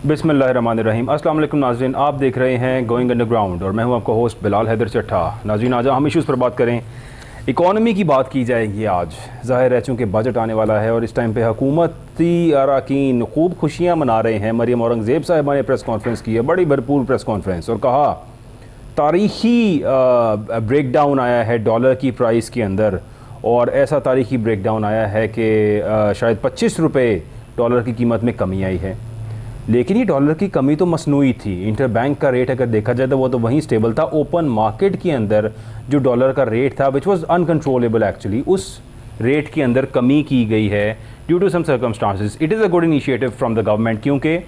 बिस्मिल्लाहिर्रहमानिर्रहीम। अस्सलाम वालेकुम नाज़रीन, आप देख रहे हैं गोइंग अंडरग्राउंड और मैं हूं आपका होस्ट बिलाल हैदर चट्टा। नाज़रीन, आज हम इश्यूज़ पर बात करें, इकॉनमी की बात की जाएगी। आज ज़ाहिर है चूँकि बजट आने वाला है और इस टाइम पे हुकूमती अरकान खूब खुशियाँ मना रहे हैं। मरियम औरंगज़ेब साहिबा ने प्रेस कॉन्फ्रेंस की है, बड़ी भरपूर प्रेस कॉन्फ्रेंस, और कहा तारीख़ी ब्रेक डाउन आया है डॉलर की प्राइस के अंदर, और ऐसा तारीख़ी ब्रेक डाउन आया है कि शायद 25 रुपये डॉलर की कीमत में कमी आई है। लेकिन ये डॉलर की कमी तो मसनूई थी। इंटरबैंक का रेट अगर देखा जाए तो वो तो वहीं स्टेबल था। ओपन मार्केट के अंदर जो डॉलर का रेट था विच वाज अनकंट्रोलेबल एक्चुअली, उस रेट के अंदर कमी की गई है due to some circumstances. It is a good initiative from the government, क्योंकि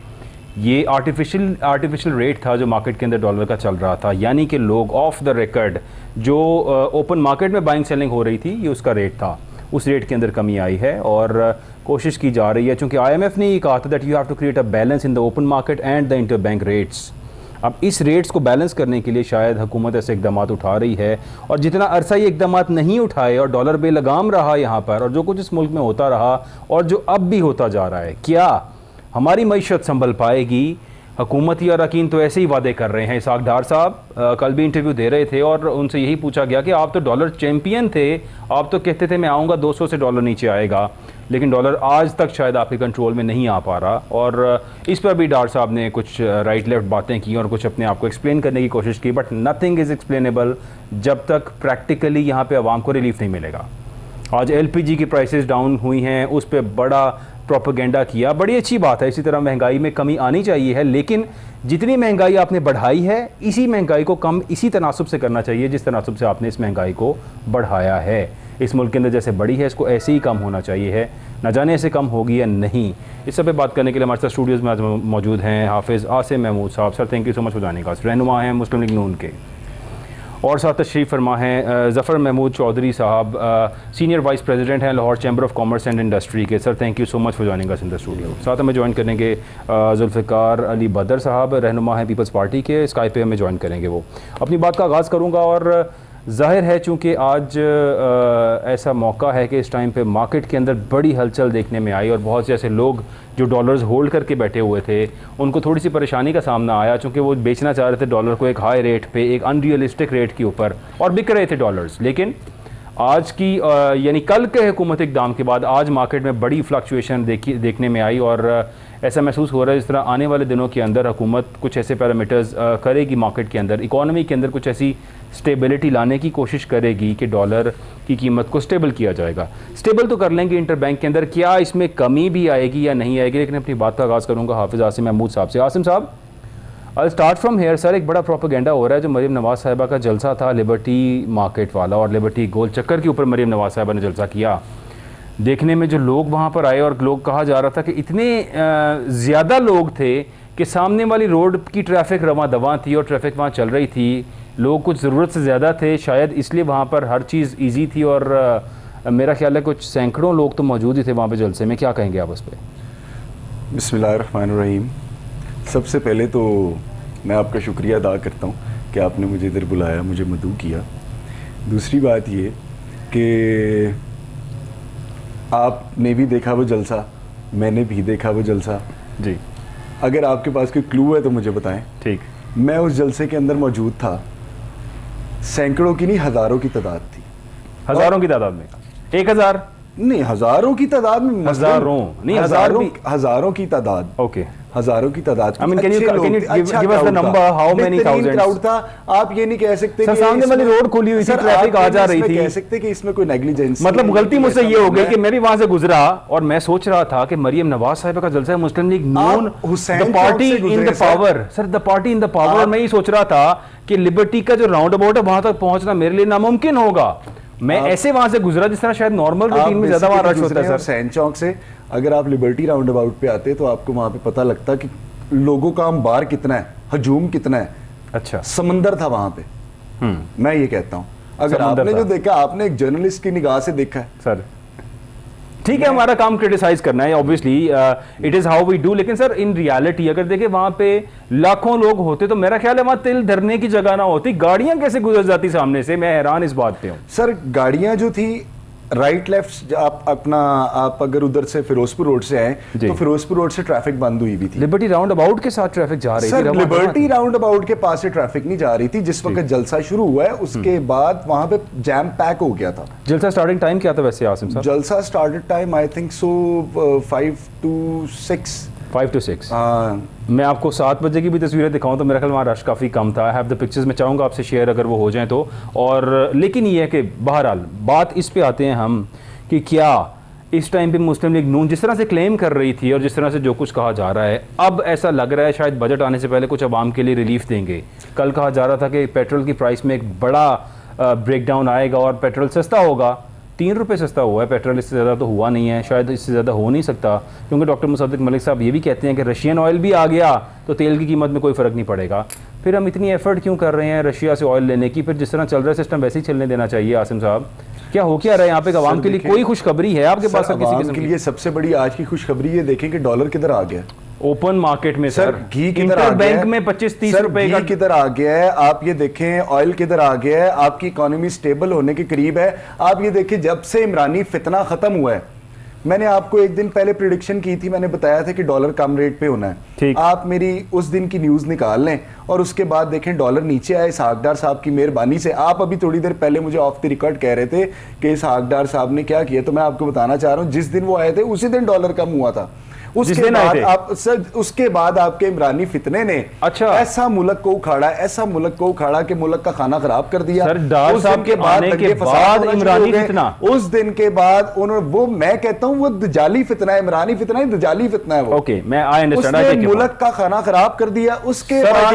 ये आर्टिफिशियल रेट था जो मार्केट के अंदर डॉलर का चल रहा था, यानी कि लोग ऑफ द रिकॉर्ड जो ओपन मार्केट में बाइंग सेलिंग हो रही थी ये उसका रेट था, उस रेट के अंदर कमी आई है। और कोशिश की जा रही है, चूँकि IMF ने ये कहा था that you have to create a balance in the open market and the interbank rates. अब इस रेट्स को बैलेंस करने के लिए शायद हुकूमत ऐसे इकदाम उठा रही है, और जितना अरसा ये इकदाम नहीं उठाए और डॉलर बेलगाम रहा यहाँ पर, और जो कुछ इस मुल्क में होता रहा और जो अब भी होता जा रहा है, क्या हमारी मईशत संभल पाएगी? हुकूमती अरकान तो ऐसे ही वादे कर रहे हैं। इसाक डार साहब कल भी इंटरव्यू दे रहे थे और उनसे यही पूछा गया कि आप तो डॉलर चैम्पियन थे, आप तो कहते थे मैं आऊँगा 200 से डॉलर नीचे आएगा, लेकिन डॉलर आज तक शायद आपके कंट्रोल में नहीं आ पा रहा। और इस पर भी डार साहब ने कुछ राइट लेफ्ट बातें की और कुछ अपने आप को एक्सप्लेन करने की कोशिश की, बट नथिंग इज़ एक्सप्लेनेबल जब तक प्रैक्टिकली यहाँ पे आवाम को रिलीफ नहीं मिलेगा। आज LPG की प्राइसेस डाउन हुई हैं, उस पर बड़ा प्रोपेगेंडा किया, बड़ी अच्छी बात है। इसी तरह महंगाई में कमी आनी चाहिए है, लेकिन जितनी महंगाई आपने बढ़ाई है इसी महंगाई को कम इसी तनासुब से करना चाहिए जिस तनासुब से आपने इस महंगाई को बढ़ाया है। इस मुल्क के अंदर जैसे बढ़ी है इसको ऐसे ही कम होना चाहिए है, न जाने ऐसे कम होगी या नहीं। इस सब पे बात करने के लिए हमारे साथ स्टूडियोज़ में आज मौजूद हैं हाफिज़ आसिम महमूद साहब। Sir thank you so much for जाने का। रहनुमा हैं मुस्लिम लीग नून के, और साथ तशरीफ़ फरमा हैं ज़फ़र महमूद चौधरी साहब, सीनियर वाइस प्रेसिडेंट हैं Lahore chamber of commerce and industry के। Sir thank you so much for joining us in the studio. साथ हमें ज्वाइन करेंगे जुल्फ़िकार अली बदर साहब, रहनुमा हैं पीपल्स पार्टी के, स्काइप पे हमें ज्वाइन करेंगे। वो अपनी बात का आगाज़ करूँगा, और ज़ाहिर है चूँकि आज ऐसा मौका है कि इस टाइम पे मार्केट के अंदर बड़ी हलचल देखने में आई और बहुत से ऐसे लोग जो डॉलर्स होल्ड करके बैठे हुए थे उनको थोड़ी सी परेशानी का सामना आया, चूँकि वो बेचना चाह रहे थे डॉलर को एक हाई रेट पे, एक अनरियलिस्टिक रेट के ऊपर, और बिक रहे थे डॉलर्स। लेकिन आज की यानी कल के हुकूमती इक़दाम के बाद आज मार्केट में बड़ी फ्लक्चुएशन देखने में आई, और ऐसा महसूस हो रहा है जिस तरह आने वाले दिनों के अंदर हुकूमत कुछ ऐसे पैरामीटर्स करेगी मार्केट के अंदर, इकॉनमी के अंदर कुछ ऐसी स्टेबिलिटी लाने की कोशिश करेगी कि डॉलर की कीमत को स्टेबल किया जाएगा। स्टेबल तो कर लेंगे इंटरबैंक के अंदर, क्या इसमें कमी भी आएगी या नहीं आएगी? लेकिन अपनी बात का आगाज़ करूँगा हाफिज़ आसिम महमूद साहब से। आसिम साहब, I start from here. Sir एक बड़ा प्रोपेगेंडा हो रहा है, जो मरीम नवाज़ साहिबा का जलसा था लिबर्टी मार्केट वाला, और लिबर्टी गोल चक्कर के ऊपर मरीम नवाज़ साहिबा ने जलसा किया। देखने में जो लोग वहाँ पर आए, और लोग कहा जा रहा था कि इतने ज़्यादा लोग थे कि सामने वाली रोड की ट्रैफिक रवां दवां थी और ट्रैफिक वहाँ चल रही थी। लोग कुछ ज़रूरत से ज़्यादा थे, शायद इसलिए वहाँ पर हर चीज़ ईजी थी, और मेरा ख्याल है कुछ सैकड़ों लोग तो मौजूद ही थे वहाँ पे जलसे में। क्या कहेंगे आप उस पर? बिस्मिल्लाहिर्रहमानिर्रहीम। सबसे पहले तो मैं आपका शुक्रिया अदा करता हूँ कि आपने मुझे इधर बुलाया, मुझे मदऊ किया। दूसरी बात ये कि आपने भी देखा वो जलसा, मैंने भी देखा वो जलसा जी। अगर आपके पास कोई क्लू है तो मुझे बताएं। ठीक। मैं उस जलसे के अंदर मौजूद था, सैकड़ों की नहीं हज़ारों की तादाद थी। हज़ारों की तादाद में? 1000 नहीं, हज़ारों की तादाद में। हज़ारों नहीं, हज़ारों की तादाद। ओके, हज़ारों की तादाद। I mean, can you give us the number? How many thousands? Crowd था। आप ये नहीं कह सकते कि सामने वाली रोड खुली हुई थी, ट्रैफिक आ जा रही थी। कह सकते कि इसमें कोई नेग्लिजेंस, मतलब गलती मुझसे ये हो गई कि मैं भी वहां से गुजरा और मैं सोच रहा था कि मरियम नवाज साहिबा का जलसा है, मुस्लिम लीग नून, the party in the power. Sir the party in the power. मैं ये सोच रहा था कि लिबर्टी का जो राउंड अबाउट है वहां तक पहुंचना मेरे लिए नामुमकिन होगा। मैं ऐसे वहां से गुजरा जिस तरह शायद नॉर्मल रूटीन में ज्यादा वहां रश होता है। सर सैन चौक से अगर आप लिबर्टी राउंड अबाउट पे आते तो आपको वहां पे पता लगता कि लोगों का अंबार कितना है, हजूम कितना है। अच्छा, समंदर था वहां पे। मैं ये कहता हूं, अगर आपने जो देखा, आपने एक जर्नलिस्ट की निगाह से देखा है। सर ठीक है, हमारा काम क्रिटिसाइज करना है, obviously it is how we do. लेकिन सर इन रियलिटी अगर देखें वहां पे लाखों लोग होते तो मेरा ख्याल है वहां तिल धरने की जगह ना होती। गाड़ियां कैसे गुजर जाती सामने से? मैं हैरान इस बात पे हूं। सर गाड़ियां जो थी राइट लेफ्ट आप अगर उधर से फिरोजपुर रोड से आए जी। तो फिरोजपुर रोड से ट्रैफिक बंद हुई भी थी। लिबर्टी राउंड अबाउट के साथ ट्रैफिक जा रही थी। सर लिबर्टी राउंड अबाउट के पास से ट्रैफिक नहीं जा रही थी, जिस वक्त जलसा शुरू हुआ है उसके बाद वहां पे जैम पैक हो गया था। जलसा स्टार्टिंग टाइम क्या था वैसे आसिम साहब? जलसा started time I think so 5 to 6। 5 to 6। हाँ, मैं आपको 7 बजे की भी तस्वीरें दिखाऊं तो मेरा ख्याल वहाँ रश काफ़ी कम था। आई हैव द पिक्चर्स, मैं चाहूँगा आपसे शेयर अगर वो हो जाएं तो। और लेकिन ये है कि बहरहाल बात इस पे आते हैं हम कि क्या इस टाइम पे मुस्लिम लीग नून जिस तरह से क्लेम कर रही थी और जिस तरह से जो कुछ कहा जा रहा है, अब ऐसा लग रहा है शायद बजट आने से पहले कुछ अवाम के लिए रिलीफ देंगे। कल कहा जा रहा था कि पेट्रोल की प्राइस में एक बड़ा ब्रेकडाउन आएगा और पेट्रोल सस्ता होगा। 3 रुपये सस्ता हुआ है पेट्रोल, इससे ज़्यादा तो हुआ नहीं है, शायद इससे ज़्यादा हो नहीं सकता, क्योंकि डॉक्टर मुसद्दिक मलिक साहब ये भी कहते हैं कि रशियन ऑयल भी आ गया तो तेल की कीमत में कोई फ़र्क नहीं पड़ेगा। फिर हम इतनी एफर्ट क्यों कर रहे हैं रशिया से ऑयल लेने की? फिर जिस तरह चल रहा है सिस्टम वैसे ही चलने देना चाहिए। आसिम साहब, क्या हो क्या रहा है यहाँ पे? आवाम के लिए कोई खुशखबरी है आपके पास? आवाम के लिए सबसे बड़ी आज की खुशखबरी ये देखें कि डॉलर किधर आ गया। ओपन मार्केट में सर घी किधर आ गया, बैंक में 25-30 रुपए का किधर आ गया है। आप ये देखें ऑयल किधर आ गया है। आपकी इकोनॉमी स्टेबल होने के करीब है। आप ये देखें जब से इमरानी फितना खत्म हुआ है, मैंने आपको एक दिन पहले प्रिडिक्शन की थी, मैंने बताया था कि डॉलर कम रेट पे होना है। आप मेरी उस दिन की न्यूज निकाल लें और उसके बाद देखें डॉलर नीचे आए इसहाक डार साहब की मेहरबानी से। आप अभी थोड़ी देर पहले मुझे ऑफ द रिकॉर्ड कह रहे थे कि इसहाक डार साहब ने क्या किया, तो मैं आपको बताना चाह रहा हूं जिस दिन वो आए थे उसी दिन डॉलर कम हुआ था। उसके बाद आपके इमरानी फितने ने ऐसा मुल्क को उखाड़ा कि मुल्क का खाना खराब कर दिया। उस दिन के बाद इमरानी फितना, उस दिन के बाद उन्होंने, वो मैं कहता हूं वो दजाली फितना है, इमरानी फितना है, दजाली फितना है वो। ओके, मैं आई अंडरस्टैंड। उसने मुल्क का खाना खराब कर दिया। उसके बाद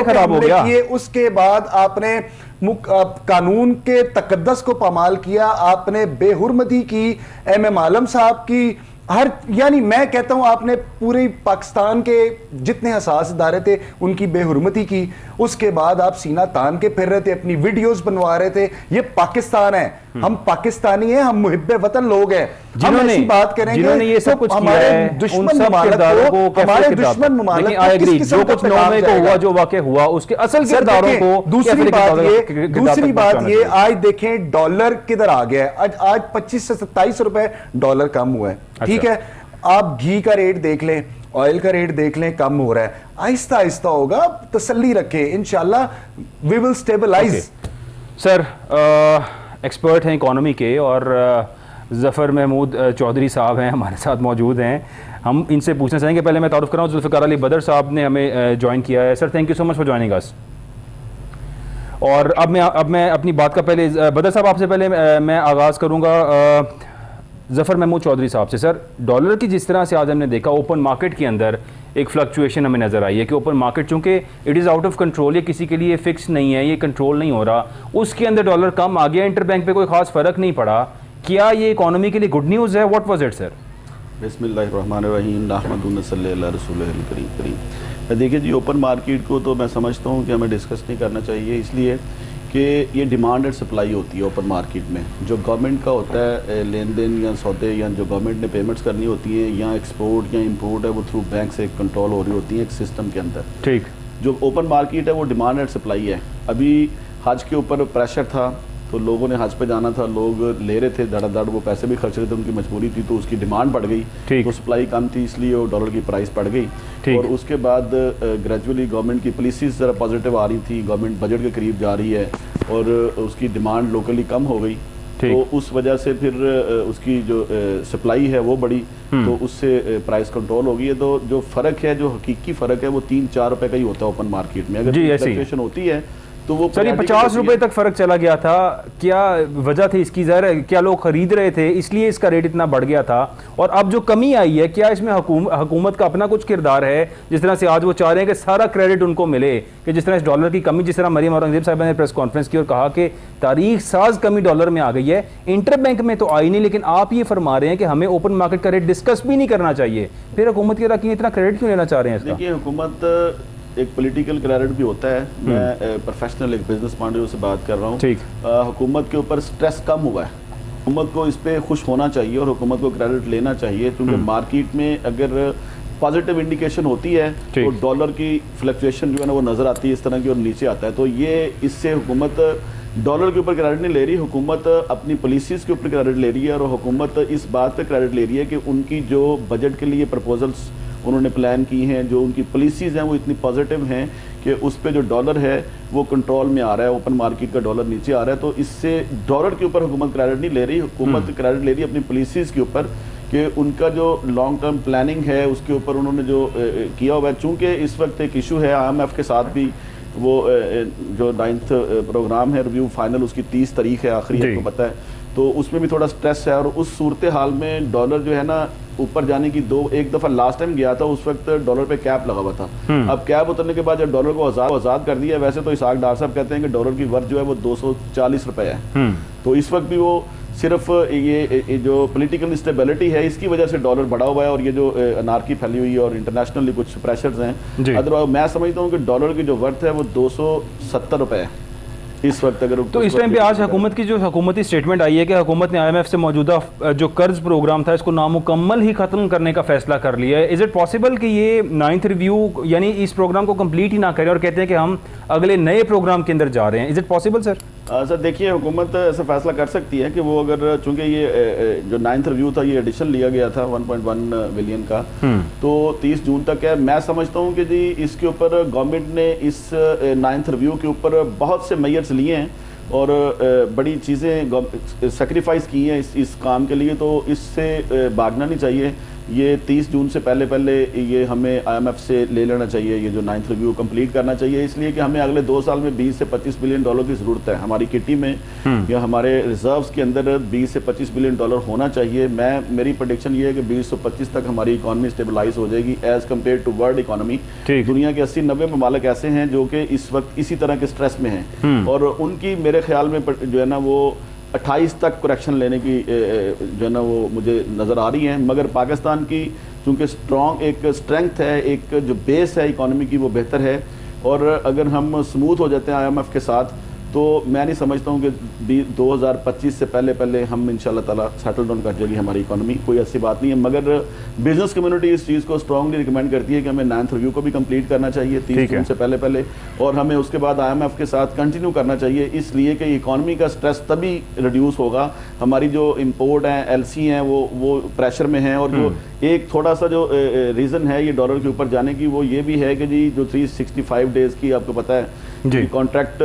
खराब हो गया। उसके बाद आपने कानून के तकद्दस को पामाल किया, आपने बेहुरमती की एम आलम साहब की, हर, यानी मैं कहता हूं आपने पूरे पाकिस्तान के जितने हसास इदारे थे उनकी बेहुरमती की। उसके बाद आप सीना तान के फिर रहे थे, अपनी वीडियोस बनवा रहे थे। ये पाकिस्तान है, हम पाकिस्तानी हैं, हम मुहिब्बे वतन लोग हैं। हम ऐसी बात करेंगे जिन्होंने ये सब कुछ हमारे किया है, दुश्मन ममालिक को, हमारे दुश्मन ममालिक को किस किस्म जो कुछ 9 मई को हुआ, जो वाकया हुआ, उसके असल किरदारों को। दूसरी बात ये आज देखें डॉलर किधर आ गया है। आज 25 से 27 रुपए डॉलर कम हुआ है। ठीक है, आप घी का रेट देख लें, ऑयल का रेट देख लें, कम हो रहा है। आहिस्ता आहिस्ता होगा, तसल्ली रखें, इंशाल्लाह we will stabilise. Sir expert हैं इकोनॉमी के और ज़फ़र महमूद चौधरी साहब हैं हमारे साथ मौजूद हैं। हम इनसे पूछना चाहेंगे, पहले मैं तारुफ कर रहा हूँ, जुल्फ़िकार अली बदर साहब ने हमें ज्वाइन किया है। Sir thank you so much for joining us. और अब मैं अपनी बात का पहले बदर साहब आपसे पहले मैं आगाज़ करूँगा ज़फ़र महमूद चौधरी साहब से। सर डॉलर की जिस तरह से आज हमने देखा ओपन मार्केट के अंदर एक फ्लक्चुएशन हमें नज़र आई है कि ओपन मार्केट चूँकि it is out of control, ये किसी के लिए फिक्स नहीं है, ये कंट्रोल नहीं हो रहा, उसके अंदर डॉलर कम आ गया, इंटर बैंक पे कोई ख़ास फ़र्क नहीं पड़ा। क्या ये इकोनॉमी के लिए गुड न्यूज़ है? What was it sir? बिस्मिल्लाहिर्रहमानिर्रहीम नहमदुहु सल्लल्लाहु अलैहि रसूलिल करीम। देखिए जी, ओपन मार्केट को तो मैं समझता हूँ कि हमें डिस्कस नहीं करना चाहिए, इसलिए कि ये डिमांड एंड सप्लाई होती है ओपन मार्केट में। जो गवर्नमेंट का होता है लेन देन या सौदे या जो गवर्नमेंट ने पेमेंट्स करनी होती है या एक्सपोर्ट या इंपोर्ट है, वो थ्रू बैंक से कंट्रोल हो रही होती है एक सिस्टम के अंदर। ठीक, जो ओपन मार्केट है वो डिमांड एंड सप्लाई है। अभी हज के ऊपर प्रेशर था तो लोगों ने हज पे जाना था, लोग ले रहे थे धड़ाधड़, वो पैसे भी खर्च रहे थे, उनकी मजबूरी थी, तो उसकी डिमांड बढ़ गई, तो सप्लाई कम थी, इसलिए वो डॉलर की प्राइस बढ़ गई। और उसके बाद ग्रेजुअली गवर्नमेंट की पॉलिसीज ज़रा पॉजिटिव आ रही थी, गवर्नमेंट बजट के करीब जा रही है और उसकी डिमांड लोकली कम हो गई, तो उस वजह से फिर उसकी जो सप्लाई है वो बढ़ी, तो उससे प्राइस कंट्रोल हो गई है। तो जो फ़र्क है, जो हकीकी फ़र्क है, वो 3-4 रुपए का ही होता है ओपन मार्केट में। अगर फ्लक्चुएशन होती है तो वो सर 50 रुपए तक फर्क चला गया था, क्या वजह थी इसकी? ज़ाहिर है क्या लोग खरीद रहे थे इसलिए इसका रेट इतना बढ़ गया था? और अब जो कमी आई है, क्या इसमें हुकूमत का अपना कुछ किरदार है? जिस तरह से आज वो चाह रहे हैं कि सारा क्रेडिट उनको मिले, कि जिस तरह इस डॉलर की कमी, जिस तरह मरियम औरंगजेब साहब ने प्रेस कॉन्फ्रेंस की और कहा कि तारीख साज कमी डॉलर में आ गई है, इंटर बैंक में तो आई नहीं, लेकिन आप ये फरमा रहे हैं कि हमें ओपन मार्केट का रेट डिस्कस भी नहीं करना चाहिए, फिर हुकूमत के रखिए इतना क्रेडिट क्यों लेना चाह रहे हैं? देखिए, हुकूमत एक पॉलिटिकल क्रेडिट भी होता है, मैं प्रोफेशनल एक बिजनेस पॉइंट ऑफ व्यू से बात कर रहा हूँ। ठीक, हुकूमत के ऊपर स्ट्रेस कम हुआ है, हुकूमत को इस पे खुश होना चाहिए और हुकूमत को क्रेडिट लेना चाहिए, क्योंकि मार्केट में अगर पॉजिटिव इंडिकेशन होती है तो डॉलर की फ्लक्चुएशन जो है ना वो नज़र आती है इस तरह की और नीचे आता है, तो ये इससे हुकूमत डॉलर के ऊपर क्रेडिट नहीं ले रही हुकूमत, अपनी पॉलिसीज़ के ऊपर क्रेडिट ले रही है। और हुकूमत इस बात पे क्रेडिट ले रही है कि उनकी जो बजट के लिए प्रपोजल्स उन्होंने प्लान की हैं, जो उनकी पॉलिसीज़ हैं वो इतनी पॉजिटिव हैं कि उस पे जो डॉलर है वो कंट्रोल में आ रहा है, ओपन मार्केट का डॉलर नीचे आ रहा है। तो इससे डॉलर के ऊपर हुकूमत क्रेडिट नहीं ले रही, हुकूमत क्रेडिट ले रही है अपनी पॉलिसीज़ के ऊपर कि उनका जो लॉन्ग टर्म प्लानिंग है उसके ऊपर उन्होंने जो किया हुआ है। चूँकि इस वक्त एक इशू है IMF के साथ भी, वो जो 9th प्रोग्राम है रिव्यू फाइनल, उसकी 30 तारीख है, आखिरी आपको पता है, तो उसमें भी थोड़ा स्ट्रेस है। और उस सूरत हाल में डॉलर जो है ना ऊपर जाने की एक दफ़ा लास्ट टाइम गया था, उस वक्त डॉलर पे कैप लगा हुआ था। अब कैप उतरने के बाद जब डॉलर को आज़ाद कर दिया, वैसे तो इसाक डार साहब कहते हैं कि डॉलर की वर्थ जो है वो 240 रुपये है। तो इस वक्त भी वो सिर्फ ये जो पॉलिटिकल स्टेबिलिटी है इसकी वजह से डॉलर बढ़ा हुआ है और ये जो अनारकी फैली हुई है और इंटरनेशनली कुछ प्रेशर्स हैं। अदरवाइज मैं समझता हूँ कि डॉलर की जो वर्थ है वो 270 रुपये है इस वक्त। अगर तो इस टाइम पे आज हुकूमत की जो हुकूमती स्टेटमेंट आई है कि हुकूमत ने IMF से मौजूदा जो कर्ज प्रोग्राम था इसको नामुकम्मल ही ख़त्म करने का फैसला कर लिया है। इज़ इट पॉसिबल कि ये 9th रिव्यू यानी इस प्रोग्राम को कंप्लीट ही ना करें और कहते हैं कि हम अगले नए प्रोग्राम के अंदर जा रहे हैं? Is it possible sir? Sir देखिए, हुकूमत ऐसा फैसला कर सकती है कि वो अगर, चूंकि ये जो 9th रिव्यू था ये एडिशन लिया गया था 1.1 बिलियन का, तो 30 जून तक है। मैं समझता हूँ कि जी इसके ऊपर गवर्नमेंट ने इस 9th रिव्यू के ऊपर बहुत से मेजर्स लिए हैं और बड़ी चीज़ें सेक्रीफाइस की हैं इस काम के लिए, तो इससे भागना नहीं चाहिए। ये 30 जून से पहले ये हमें IMF से ले लेना चाहिए, ये जो 9th रिव्यू कंप्लीट करना चाहिए, इसलिए कि हमें अगले 2 साल में 20 से 25 बिलियन डॉलर की ज़रूरत है। हमारी किटी में या हमारे रिजर्व्स के अंदर 20 से 25 बिलियन डॉलर होना चाहिए। मेरी प्रेडिक्शन ये है कि 2025 तक हमारी इकॉनमी स्टेबलाइज हो जाएगी as compare to world economy. दुनिया के 80-90 ममालिक ऐसे हैं जो कि इस वक्त इसी तरह के स्ट्रेस में हैं और उनकी मेरे ख्याल में जो है ना वो 28 तक करेक्शन लेने की जो है ना वो मुझे नज़र आ रही है। मगर पाकिस्तान की चूँकि एक स्ट्रेंथ है, एक जो बेस है इकॉनमी की वो बेहतर है और अगर हम स्मूथ हो जाते हैं IMF के साथ तो मैं नहीं समझता हूँ कि 2025 से पहले हम इंशाल्लाह ताला सेटल डाउन कर जाएगी हमारी इकॉनमी, कोई ऐसी बात नहीं है। मगर बिजनेस कम्युनिटी इस चीज़ को स्ट्रांगली रिकमेंड करती है कि हमें 9th रिव्यू को भी कंप्लीट करना चाहिए 30 जून से पहले और हमें उसके बाद IMF के साथ कंटिन्यू करना चाहिए, इसलिए कि इकॉनमी का स्ट्रेस तभी रिड्यूस होगा। हमारी जो इम्पोर्ट हैं LC हैं वो प्रेशर में हैं और जो एक थोड़ा सा जो रीज़न है ये डॉलर के ऊपर जाने की वो ये भी है कि जी जो 365 डेज़ की आपको पता है कॉन्ट्रैक्ट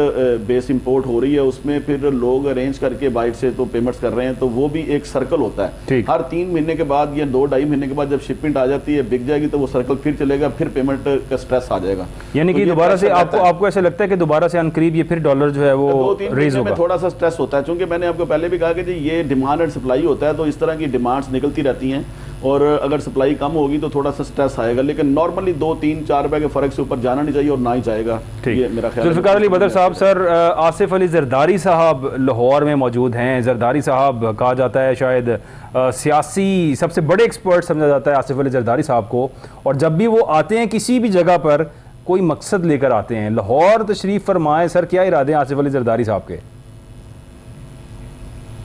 बेस इंपोर्ट हो रही है, उसमें फिर लोग अरेंज करके बाइट से तो पेमेंट्स कर रहे हैं, तो वो भी एक सर्कल होता है। हर 3 महीने के बाद या 2-2.5 महीने के बाद जब शिपमेंट आ जाती है बिक जाएगी तो वो सर्कल फिर चलेगा, फिर पेमेंट का स्ट्रेस आ जाएगा। यानी कि दोबारा से आपको ऐसा लगता है कि दोबारा से अनकरीब ये फिर डॉलर जो है वो 2-3 महीने में थोड़ा सा स्ट्रेस होता है, क्योंकि मैंने आपको पहले भी कहा कि जी ये डिमांड एंड सप्लाई होता है, तो इस तरह की डिमांड्स निकलती रहती हैं और अगर सप्लाई कम होगी तो थोड़ा सा स्ट्रेस आएगा, लेकिन नॉर्मली 2-3-4 रुपए के फर्क से ऊपर जाना नहीं चाहिए और ना ही जाएगा। ये मेरा ख्याल है। जुल्फ़िकार अली बदर साहब, सर आसिफ अली जरदारी साहब लाहौर में मौजूद हैं। जरदारी साहब कहा जाता है शायद सियासी सबसे बड़े एक्सपर्ट समझा जाता है आसिफ अली जरदारी साहब को, और जब भी वो आते हैं किसी भी जगह पर कोई मकसद लेकर आते हैं। लाहौर तशरीफ़ फरमाएं सर, क्या इरादे हैं आसिफ अली जरदारी साहब के?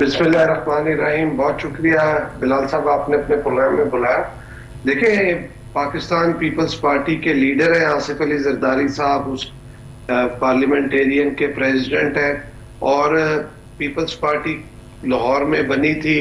बिस्मिल्लाहिर्रहमानिर्रहीम। बहुत शुक्रिया बिलाल साहब, आपने अपने प्रोग्राम में बुलाया। देखिए, पाकिस्तान पीपल्स पार्टी के लीडर हैं आसिफ अली जरदारी साहब, उस पार्लियामेंटेरियन के प्रेसिडेंट हैं और पीपल्स पार्टी लाहौर में बनी थी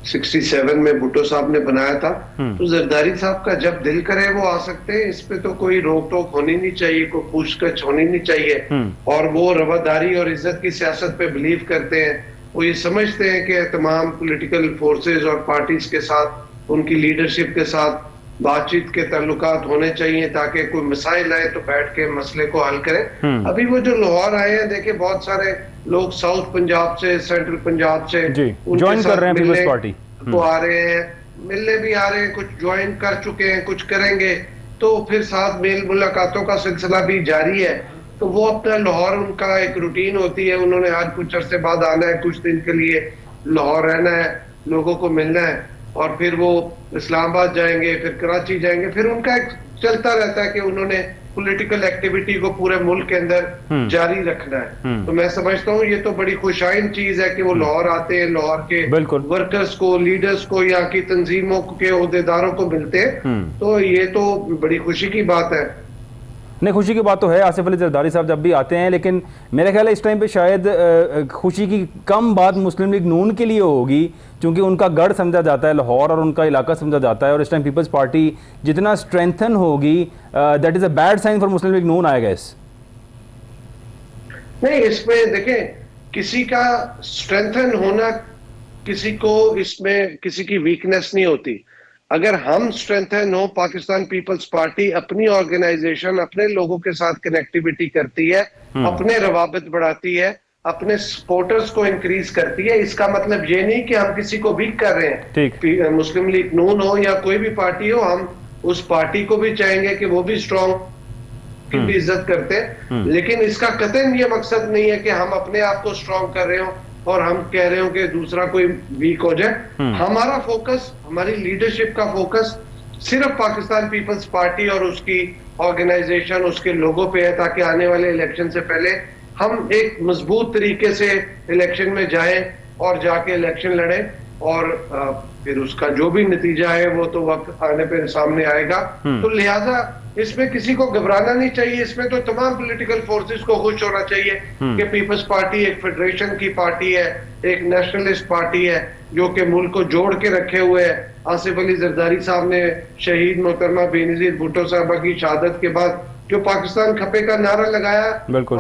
67 में, भुट्टो साहब ने बनाया था। तो जरदारी साहब का जब दिल करे वो आ सकते हैं, इस पे तो कोई रोक टोक होनी नहीं चाहिए, कोई पूछताछ होनी नहीं चाहिए। और वो रवादारी और इज्जत की सियासत पे बिलीव करते हैं। वो ये समझते हैं कि तमाम पॉलिटिकल फोर्सेस और पार्टीज के साथ, उनकी लीडरशिप के साथ बातचीत के ताल्लुकात होने चाहिए ताकि कोई मसाइल आए तो बैठ के मसले को हल करें। अभी वो जो लाहौर आए हैं, देखिए बहुत सारे लोग साउथ पंजाब से, सेंट्रल पंजाब से ज्वाइन कर रहे हैं पीपल्स पार्टी तो आ रहे हैं, मिलने भी आ रहे हैं, कुछ ज्वाइन कर चुके हैं, कुछ करेंगे, तो फिर साथ मेल मुलाकातों का सिलसिला भी जारी है। तो वो अपना लाहौर, उनका एक रूटीन होती है, उन्होंने आज कुछ अरसे बाद आना है, कुछ दिन के लिए लाहौर रहना है, लोगों को मिलना है और फिर वो इस्लामाबाद जाएंगे, फिर कराची जाएंगे, फिर उनका एक चलता रहता है कि उन्होंने पॉलिटिकल एक्टिविटी को पूरे मुल्क के अंदर जारी रखना है। तो मैं समझता हूँ ये तो बड़ी खुशाइन चीज है कि वो लाहौर आते हैं, लाहौर के वर्कर्स को, लीडर्स को, यहाँ की तंजीमों के ओहदेदारों को मिलते हैं, तो ये तो बड़ी खुशी की बात है। नहीं, खुशी की बात तो है, आसिफ अली जरदारी साहब जब भी आते हैं, लेकिन मेरा ख्याल है इस टाइम पे शायद खुशी की कम बात मुस्लिम लीग नून के लिए होगी, क्योंकि उनका गढ़ समझा जाता है लाहौर और उनका इलाका समझा जाता है, और इस टाइम पीपल्स पार्टी जितना स्ट्रेंथन होगी that is a bad sign for Muslim League Noon, I guess. नहीं, इसमें देखें, किसी का स्ट्रेंथन होना किसी को इसमें किसी की वीकनेस नहीं होती। अगर हम स्ट्रेंथन हो, पाकिस्तान पीपल्स पार्टी अपनी ऑर्गेनाइजेशन अपने लोगों के साथ कनेक्टिविटी करती है, अपने रवाबित बढ़ाती है, अपने सपोर्टर्स को इंक्रीज करती है, इसका मतलब ये नहीं कि हम किसी को वीक कर रहे हैं। मुस्लिम लीग नून हो या कोई भी पार्टी हो, हम उस पार्टी को भी चाहेंगे कि वो भी स्ट्रॉन्ग की भी इज्जत करते हैं, लेकिन इसका कतई ये मकसद नहीं है कि हम अपने आप को स्ट्रॉन्ग कर रहे हो और हम कह रहे हो कि दूसरा कोई वीक हो जाए। हमारा फोकस, हमारी लीडरशिप का फोकस सिर्फ पाकिस्तान पीपल्स पार्टी और उसकी ऑर्गेनाइजेशन, उसके लोगों पे है, ताकि आने वाले इलेक्शन से पहले हम एक मजबूत तरीके से इलेक्शन में जाएं और जाके इलेक्शन लड़ें, और फिर उसका जो भी नतीजा है वो तो वक्त आने पर सामने आएगा। तो लिहाजा इसमें किसी को घबराना नहीं चाहिए, इसमें तो तमाम पॉलिटिकल फोर्सेस को खुश होना चाहिए कि पीपल्स पार्टी एक फेडरेशन की पार्टी है, एक नेशनलिस्ट पार्टी है जो कि मुल्क को जोड़ के रखे हुए है। आसिफ अली जरदारी साहब ने शहीद मोहतरमा बेनजीर भुट्टो साहबा की शहादत के बाद जो पाकिस्तान खपे का नारा लगाया,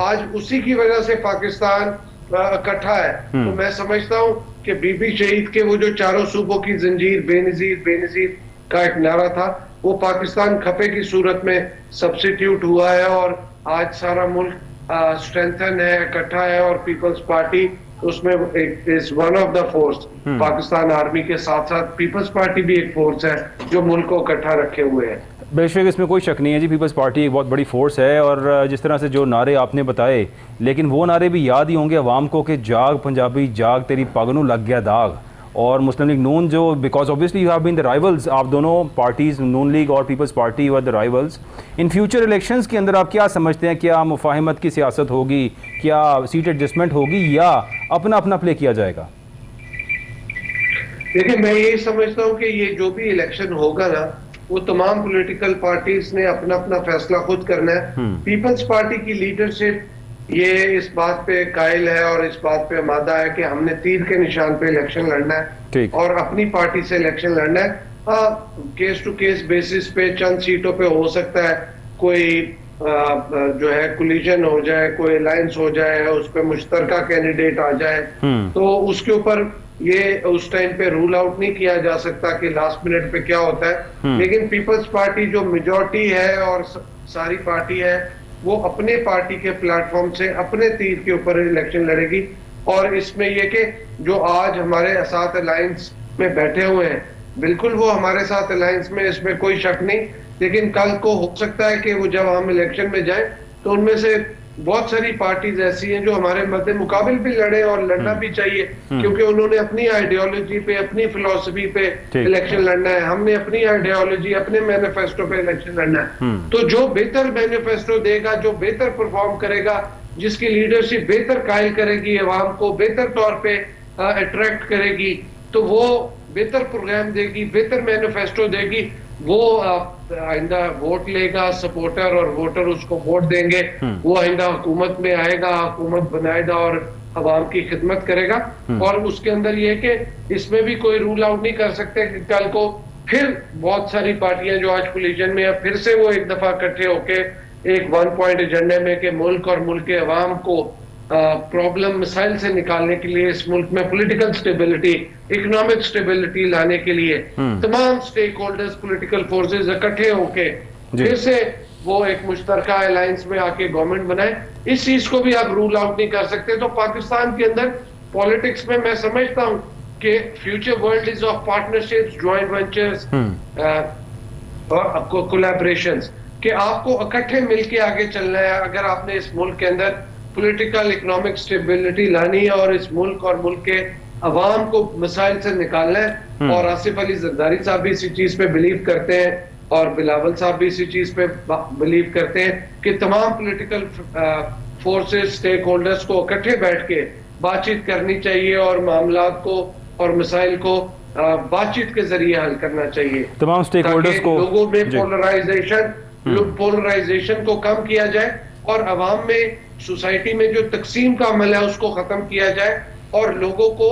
आज उसी की वजह से पाकिस्तान इकट्ठा है। तो मैं समझता हूँ कि बीबी शहीद के वो जो चारों सूबों की जंजीर बेनजीर बेनजीर का एक नारा था, वो पाकिस्तान खपे की सूरत में सब्स्टिट्यूट हुआ है, और आज सारा मुल्क स्ट्रेंथन है, इकट्ठा है, और पीपल्स पार्टी उसमें is one of the force. Pakistan army के साथ साथ पीपल्स पार्टी भी एक फोर्स है जो मुल्क को इकट्ठा रखे हुए है। बेशक, इसमें कोई शक नहीं है जी, पीपल्स पार्टी एक बहुत बड़ी फोर्स है, और जिस तरह से जो नारे आपने बताए, लेकिन वो नारे भी याद ही होंगे अवाम को कि जाग पंजाबी जाग, तेरी पग नूं लग गया दाग। और मुस्लिम लीग नून जो, because obviously you have been the rivals, आप दोनों पार्टीज नून लीग और Peoples Party you are the rivals. In future elections के अंदर आप क्या समझते हैं, क्या मुफाहिमत की सियासत होगी, क्या सीट एडजस्टमेंट होगी, या अपना अपना प्ले किया जाएगा? देखिए, मैं ये समझता हूँ कि ये जो भी इलेक्शन होगा ना, वो तमाम पॉलिटिकल पार्टीज ने अपना अपना फैसला खुद करना है। पीपल्स पार्टी की लीडरशिप ये इस बात पे कायल है और इस बात पे आमादा है कि हमने तीर के निशान पे इलेक्शन लड़ना है और अपनी पार्टी से इलेक्शन लड़ना है। केस टू केस बेसिस पे चंद सीटों पे हो सकता है कोई जो है कोलिजन हो जाए, कोई अलायंस हो जाए, उस पे मुश्तरका कैंडिडेट आ जाए, तो उसके ऊपर ये उस टाइम पे रूल आउट नहीं किया जा सकता कि लास्ट मिनट पे क्या होता है। लेकिन पीपल्स पार्टी जो मेजॉरिटी है और सारी पार्टी है, वो अपने पार्टी के प्लेटफॉर्म से अपने तीर के ऊपर इलेक्शन लड़ेगी। और इसमें ये कि जो आज हमारे साथ अलायंस में बैठे हुए हैं, बिल्कुल वो हमारे साथ अलायंस में, इसमें कोई शक नहीं, लेकिन कल को हो सकता है कि वो जब हम इलेक्शन में जाएं तो उनमें से बहुत सारी पार्टीज ऐसी हैं जो हमारे मध्य मुकाबिल भी लड़े, और लड़ना भी चाहिए, क्योंकि उन्होंने अपनी आइडियोलॉजी पे, अपनी फिलॉसफी पे इलेक्शन लड़ना है, हमने अपनी आइडियोलॉजी, अपने मैनिफेस्टो पे इलेक्शन लड़ना है। तो जो बेहतर मैनिफेस्टो देगा, जो बेहतर परफॉर्म करेगा, जिसकी लीडरशिप बेहतर कायल करेगी, अवाम को बेहतर तौर पे अट्रैक्ट करेगी, तो वो बेहतर प्रोग्राम देगी, बेहतर मैनिफेस्टो देगी, वो आइंदा वोट लेगा, सपोर्टर और वोटर उसको वोट देंगे, वो आइंदा हुकूमत में आएगा, हुकूमत बनाएगा और अवाम की खिदमत करेगा। और उसके अंदर ये कि इसमें भी कोई रूल आउट नहीं कर सकते कि कल को फिर बहुत सारी पार्टियां जो आज कोलिजन में है, फिर से वो एक दफा इकट्ठे होके एक वन पॉइंट एजेंडे में कि मुल्क और मुल्क के अवाम को प्रॉब्लम मिसाइल से निकालने के लिए, इस मुल्क में पॉलिटिकल स्टेबिलिटी, इकोनॉमिक स्टेबिलिटी लाने के लिए तमाम स्टेक होल्डर्स, पॉलिटिकल फोर्सेस इकट्ठे होके फिर से वो एक मुश्तरका अलायंस में आके गवर्नमेंट बनाए। इस चीज को भी आप रूल आउट नहीं कर सकते। तो पाकिस्तान के अंदर पॉलिटिक्स में मैं समझता हूँ कि future world is of partnerships, joint ventures और कोलैबोरेशंस, कि आपको इकट्ठे मिलके आगे चलना है। अगर आपने इस मुल्क के अंदर पॉलिटिकल इकोनॉमिक स्टेबिलिटी लानी है और इस मुल्क और मुल्क के अवाम को मसाइल से निकालना है, और आसिफ अली जरदारी साहब भी इसी चीज पे बिलीव करते हैं और बिलावल साहब भी इसी चीज पे बिलीव करते हैं कि तमाम पॉलिटिकल फोर्सेस, स्टेक होल्डर्स को इकट्ठे बैठ के बातचीत करनी चाहिए और मामलात को और मसाइल को बातचीत के जरिए हल करना चाहिए। तमाम स्टेक होल्डर्स को, लोगों में पोलराइजेशन पोलराइजेशन को कम किया जाए और अवाम में, सोसाइटी में जो तकसीम का अमल है उसको खत्म किया जाए और लोगों को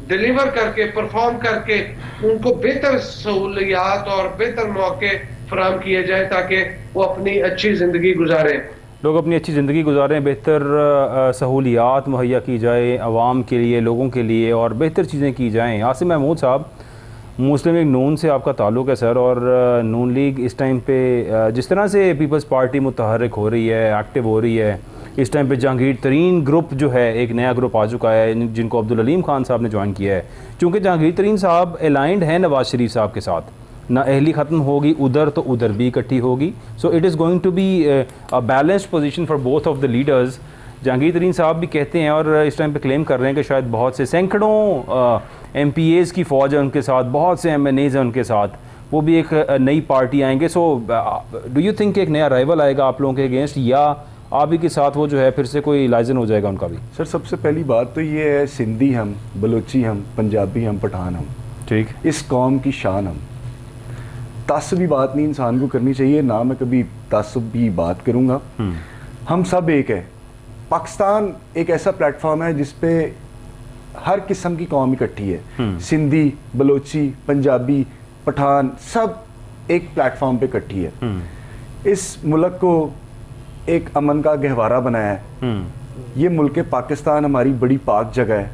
डिलीवर करके, परफॉर्म करके उनको बेहतर सहूलियात और बेहतर मौके फराहम किए जाए ताकि वो अपनी अच्छी ज़िंदगी गुजारें। लोग अपनी अच्छी ज़िंदगी गुजारें, बेहतर सहूलियात मुहैया की जाए आवाम के लिए, लोगों के लिए, और बेहतर चीज़ें की जाएँ। आसिम महमूद साहब, मुस्लिम लीग नून से आपका ताल्लुक़ है सर, और नून लीग इस टाइम पे जिस तरह से पीपल्स पार्टी मुतहर्रिक हो रही है, एक्टिव हो रही है, इस टाइम पे जहांगीर तरीन ग्रुप जो है, एक नया ग्रुप आ चुका है जिनको अब्दुल अलीम खान साहब ने ज्वाइन किया है। चूँकि जहांगीर तरीन साहब अलाइंड हैं नवाज शरीफ साहब के साथ, ना अहली ख़त्म होगी उधर तो उधर भी इकट्ठी होगी। So it is going to be a balanced position for both of the leaders. Jahangir Tareen साहब भी कहते हैं और इस टाइम पे क्लेम कर रहे हैं कि शायद बहुत से सैकड़ों MPAs की फ़ौज है उनके साथ, बहुत से MNAs हैं उनके साथ, वो भी एक नई पार्टी आएंगे। सो डू यू थिंक एक नया राइवल आएगा आप लोगों के अगेंस्ट, या आप ही के साथ वो जो है फिर से कोई लाइजन हो जाएगा उनका भी? सर सबसे पहली बात तो ये है, सिंधी हम, बलोची हम, पंजाबी हम, पठान हम, ठीक, इस कौम की शान हम। तासुबी बात नहीं इंसान को करनी चाहिए, ना मैं कभी तासुबी बात करूँगा। हम सब एक है। पाकिस्तान एक ऐसा प्लेटफॉर्म है जिस पे हर किस्म की कौम इकट्ठी है। सिंधी, बलोची, पंजाबी, पठान, सब एक प्लेटफॉर्म पे इकट्ठी है। इस मुल्क को एक अमन का गहवारा बनाया है। ये मुल्क पाकिस्तान हमारी बड़ी पाक जगह है,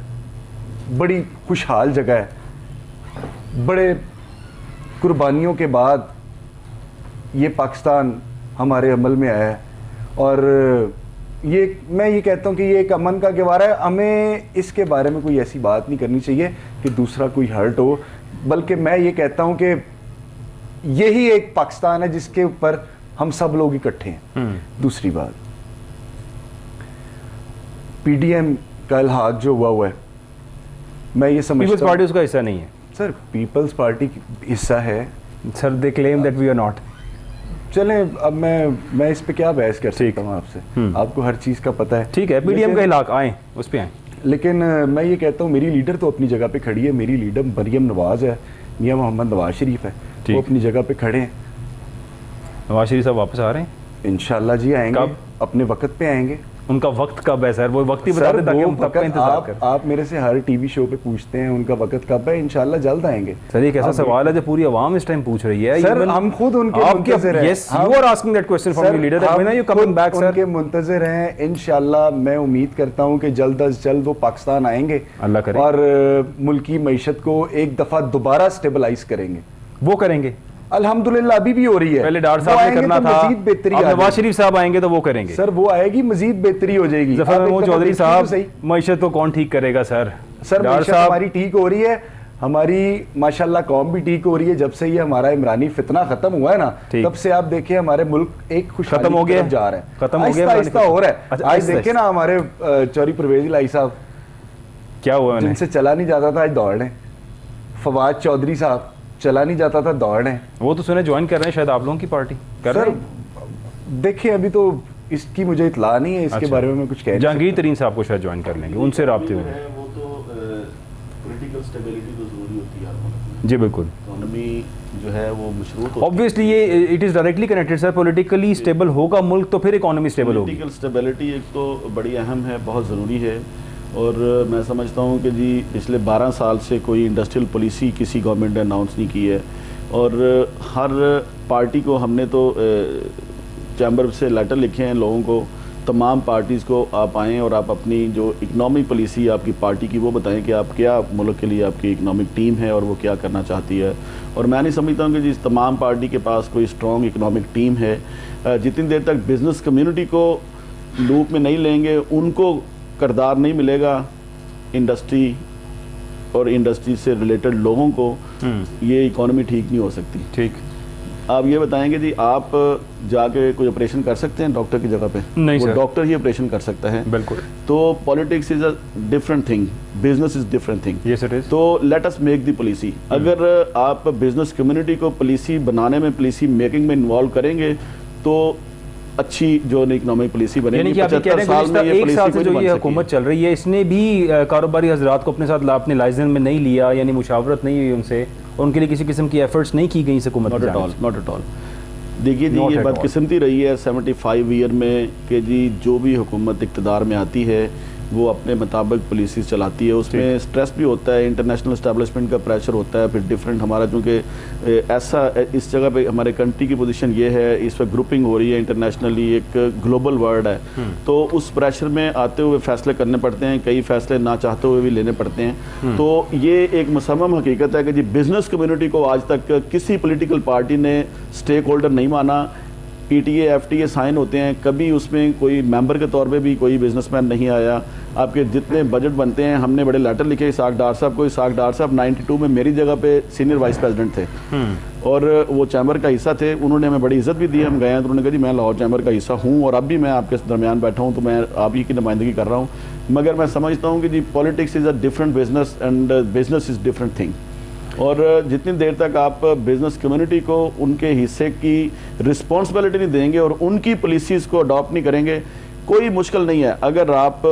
बड़ी खुशहाल जगह है। बड़े कुर्बानियों के बाद ये पाकिस्तान हमारे अमल में आया है, और मैं ये कहता हूँ कि ये एक अमन का गहवारा है। हमें इसके बारे में कोई ऐसी बात नहीं करनी चाहिए कि दूसरा कोई हर्ट हो, बल्कि मैं ये कहता हूँ कि यही एक पाकिस्तान है जिसके ऊपर हम सब लोग इकट्ठे हैं। दूसरी बात, PDM का इल्हाक जो हुआ है, मैं ये समझता हूँ पीपल्स पार्टी उसका हिस्सा नहीं है सर। पीपल्स पार्टी हिस्सा है sir, they claim that we are not. चलें, अब मैं इस पे क्या बहस कर सकता हूँ आपसे, आपको हर चीज़ का पता है। ठीक है, PDM का इलाका आए, उस पे आए। लेकिन मैं ये कहता हूँ मेरी लीडर तो अपनी जगह पे खड़ी है। मेरी लीडर मरियम नवाज़ है, मियाँ मोहम्मद नवाज शरीफ है, वो अपनी जगह पे खड़े हैं। नवाज शरीफ साहब वापस आ रहे हैं इंशाल्लाह जी, आएंगे। कब? अपने वक्त पे आएंगे। उनका वक्त कब है सर? वो वक्त ही बता दें ताकि हम तब का इंतजार करें। आप मेरे से हर टीवी शो पे पूछते हैं उनका वक्त कब है, इंशाल्लाह जल्द आएंगे। सर एक ऐसा सवाल है जो पूरी आवाम इस टाइम पूछ रही है। सर हम खुद उनके मुंतज़िर हैं। Yes, you are asking that question from your leader that when are you coming back sir? उनके मुंतज़िर हैं। इंशाल्लाह मैं उम्मीद करता हूं कि जल्द अज जल्द वो पाकिस्तान आएंगे, अल्लाह करे, और मुल्क की मईशत को एक दफ़ा दोबारा स्टेबलाइज करेंगे। वो करेंगे अल्हम्दुलिल्लाह, अभी भी हो रही है। पहले डॉक्टर साहब ने करना था, मजीद बेहतरी। अब नवाज शरीफ साहब आएंगे तो वो करेंगे सर, वो आएगी, मजीद बेहतरी हो जाएगी। जफर महमूद चौधरी साहब, मईशत तो कौन ठीक करेगा सर? सर मईशत हमारी ठीक हो रही है, हमारी माशाल्लाह कौम भी ठीक हो रही है। जब से ये हमारा इमरानी फितना खत्म हुआ है ना, तब से आप देखिए हमारे मुल्क एक खुशहाली खत्म हो गया, जा रहा है, खत्म हो गया, आहिस्ता हो रहा है। आज देखिए ना हमारे चौरी परवेज लाई साहब, क्या हुआ, जिनसे चला नहीं जाता था आज दौड़ रहे। फवाद चौधरी साहब, चला नहीं जाता था दौड़ रहे। वो तो सुने ज्वाइन कर रहे हैं शायद आप लोगों की पार्टी कर रहे हैं। देखिए अभी तो इसकी मुझे इत्ला नहीं है, इसके बारे में मैं कुछ कह नहीं। जहांगीर तरीन साहब को शायद ज्वाइन कर लेंगे, उनसे राब्ते हुए। वो तो पॉलिटिकल स्टेबिलिटी तो जरूरी होती है जी बिल्कुल। इकोनॉमी जो है वो मशरूत, ऑब्वियसली ये it is directly connected sir. Politically stable होगा मुल्क तो फिर इकोनॉमी स्टेबल होगी। पॉलिटिकल स्टेबिलिटी एक तो बड़ी अहम है, बहुत ज़रूरी है। और मैं समझता हूँ कि जी पिछले 12 साल से कोई इंडस्ट्रियल पॉलिसी किसी गवर्नमेंट ने अनाउंस नहीं की है, और हर पार्टी को हमने तो चैम्बर से लेटर लिखे हैं लोगों को, तमाम पार्टीज़ को, आप आएँ और आप अपनी जो इकनॉमिक पॉलिसी आपकी पार्टी की वो बताएं कि आप क्या मुल्क के लिए आपकी इकनॉमिक टीम है और वो क्या करना चाहती है। और मैं नहीं समझता हूँ कि जिस तमाम पार्टी के पास कोई स्ट्रॉन्ग इकनॉमिक टीम है, जितनी देर तक बिज़नेस कम्युनिटी को लूप में नहीं लेंगे, उनको किरदार नहीं मिलेगा इंडस्ट्री और इंडस्ट्री से रिलेटेड लोगों को, ये इकोनॉमी ठीक नहीं हो सकती। ठीक, आप ये बताएंगे जी, आप जाके कोई ऑपरेशन कर सकते हैं डॉक्टर की जगह पे? नहीं वो सर, डॉक्टर ही ऑपरेशन कर सकता है। बिल्कुल। तो politics is a different thing, business is different thing. Yes it is. तो let us make the policy. अगर आप बिजनेस कम्युनिटी को पॉलिसी बनाने में, पॉलिसी मेकिंग में इन्वॉल्व करेंगे तो अच्छी जो इकोनॉमिक पॉलिसी बनेगी। यानी कि आप कह रहे हैं एक साल से जो ये हुकूमत चल रही है, इसने भी कारोबारी हजरात को अपने साथ अपने लाइसेंस में नहीं लिया, यानी मुशावरत नहीं हुई उनसे, और उनके लिए किसी किस्म की एफर्ट्स नहीं की गई इस हुकूमत में? Not at all. देखिए जी, Not ये at all. बदकिस्मती रही है 75 ईयर में कि जी जो भी हुकूमत इक़्तिदार में आती है वो अपने मुताबिक पॉलिसीज़ चलाती है। उसमें स्ट्रेस भी होता है, इंटरनेशनल एस्टेब्लिशमेंट का प्रेशर होता है, फिर डिफरेंट हमारा, क्योंकि ऐसा इस जगह पे हमारे कंट्री की पोजीशन ये है, इस वक्त ग्रुपिंग हो रही है इंटरनेशनली, एक ग्लोबल वर्ल्ड है, तो उस प्रेशर में आते हुए फैसले करने पड़ते हैं, कई फैसले ना चाहते हुए भी लेने पड़ते हैं। तो ये एक मुसम्मम हकीकत है कि जी बिज़नेस कम्युनिटी को आज तक किसी पॉलिटिकल पार्टी ने स्टेक होल्डर नहीं माना। PTA FTA साइन होते हैं, कभी उसमें कोई मेंबर के तौर पे भी कोई बिजनेसमैन नहीं आया। आपके जितने बजट बनते हैं, हमने बड़े लेटर लिखे इसाक डार साहब को। इसाक डार साहब 92 में मेरी जगह पे सीनियर वाइस प्रेसिडेंट थे और वो चैम्बर का हिस्सा थे। उन्होंने हमें बड़ी इज्जत भी दी। हम गए हैं तो उन्होंने कहा जी मैं लाहौर चैम्बर का हिस्सा हूँ और अब भी मैं आपके दरमियान बैठा हूँ, तो मैं आप ही की नुमाइंदगी कर रहा हूँ। मगर मैं समझता हूँ कि जी politics is a different business and business is different thing. और जितनी देर तक आप बिजनेस कम्युनिटी को उनके हिस्से की रिस्पॉन्सिबिलिटी नहीं देंगे और उनकी पॉलिसीज़ को अडॉप्ट नहीं करेंगे, कोई मुश्किल नहीं है। अगर आप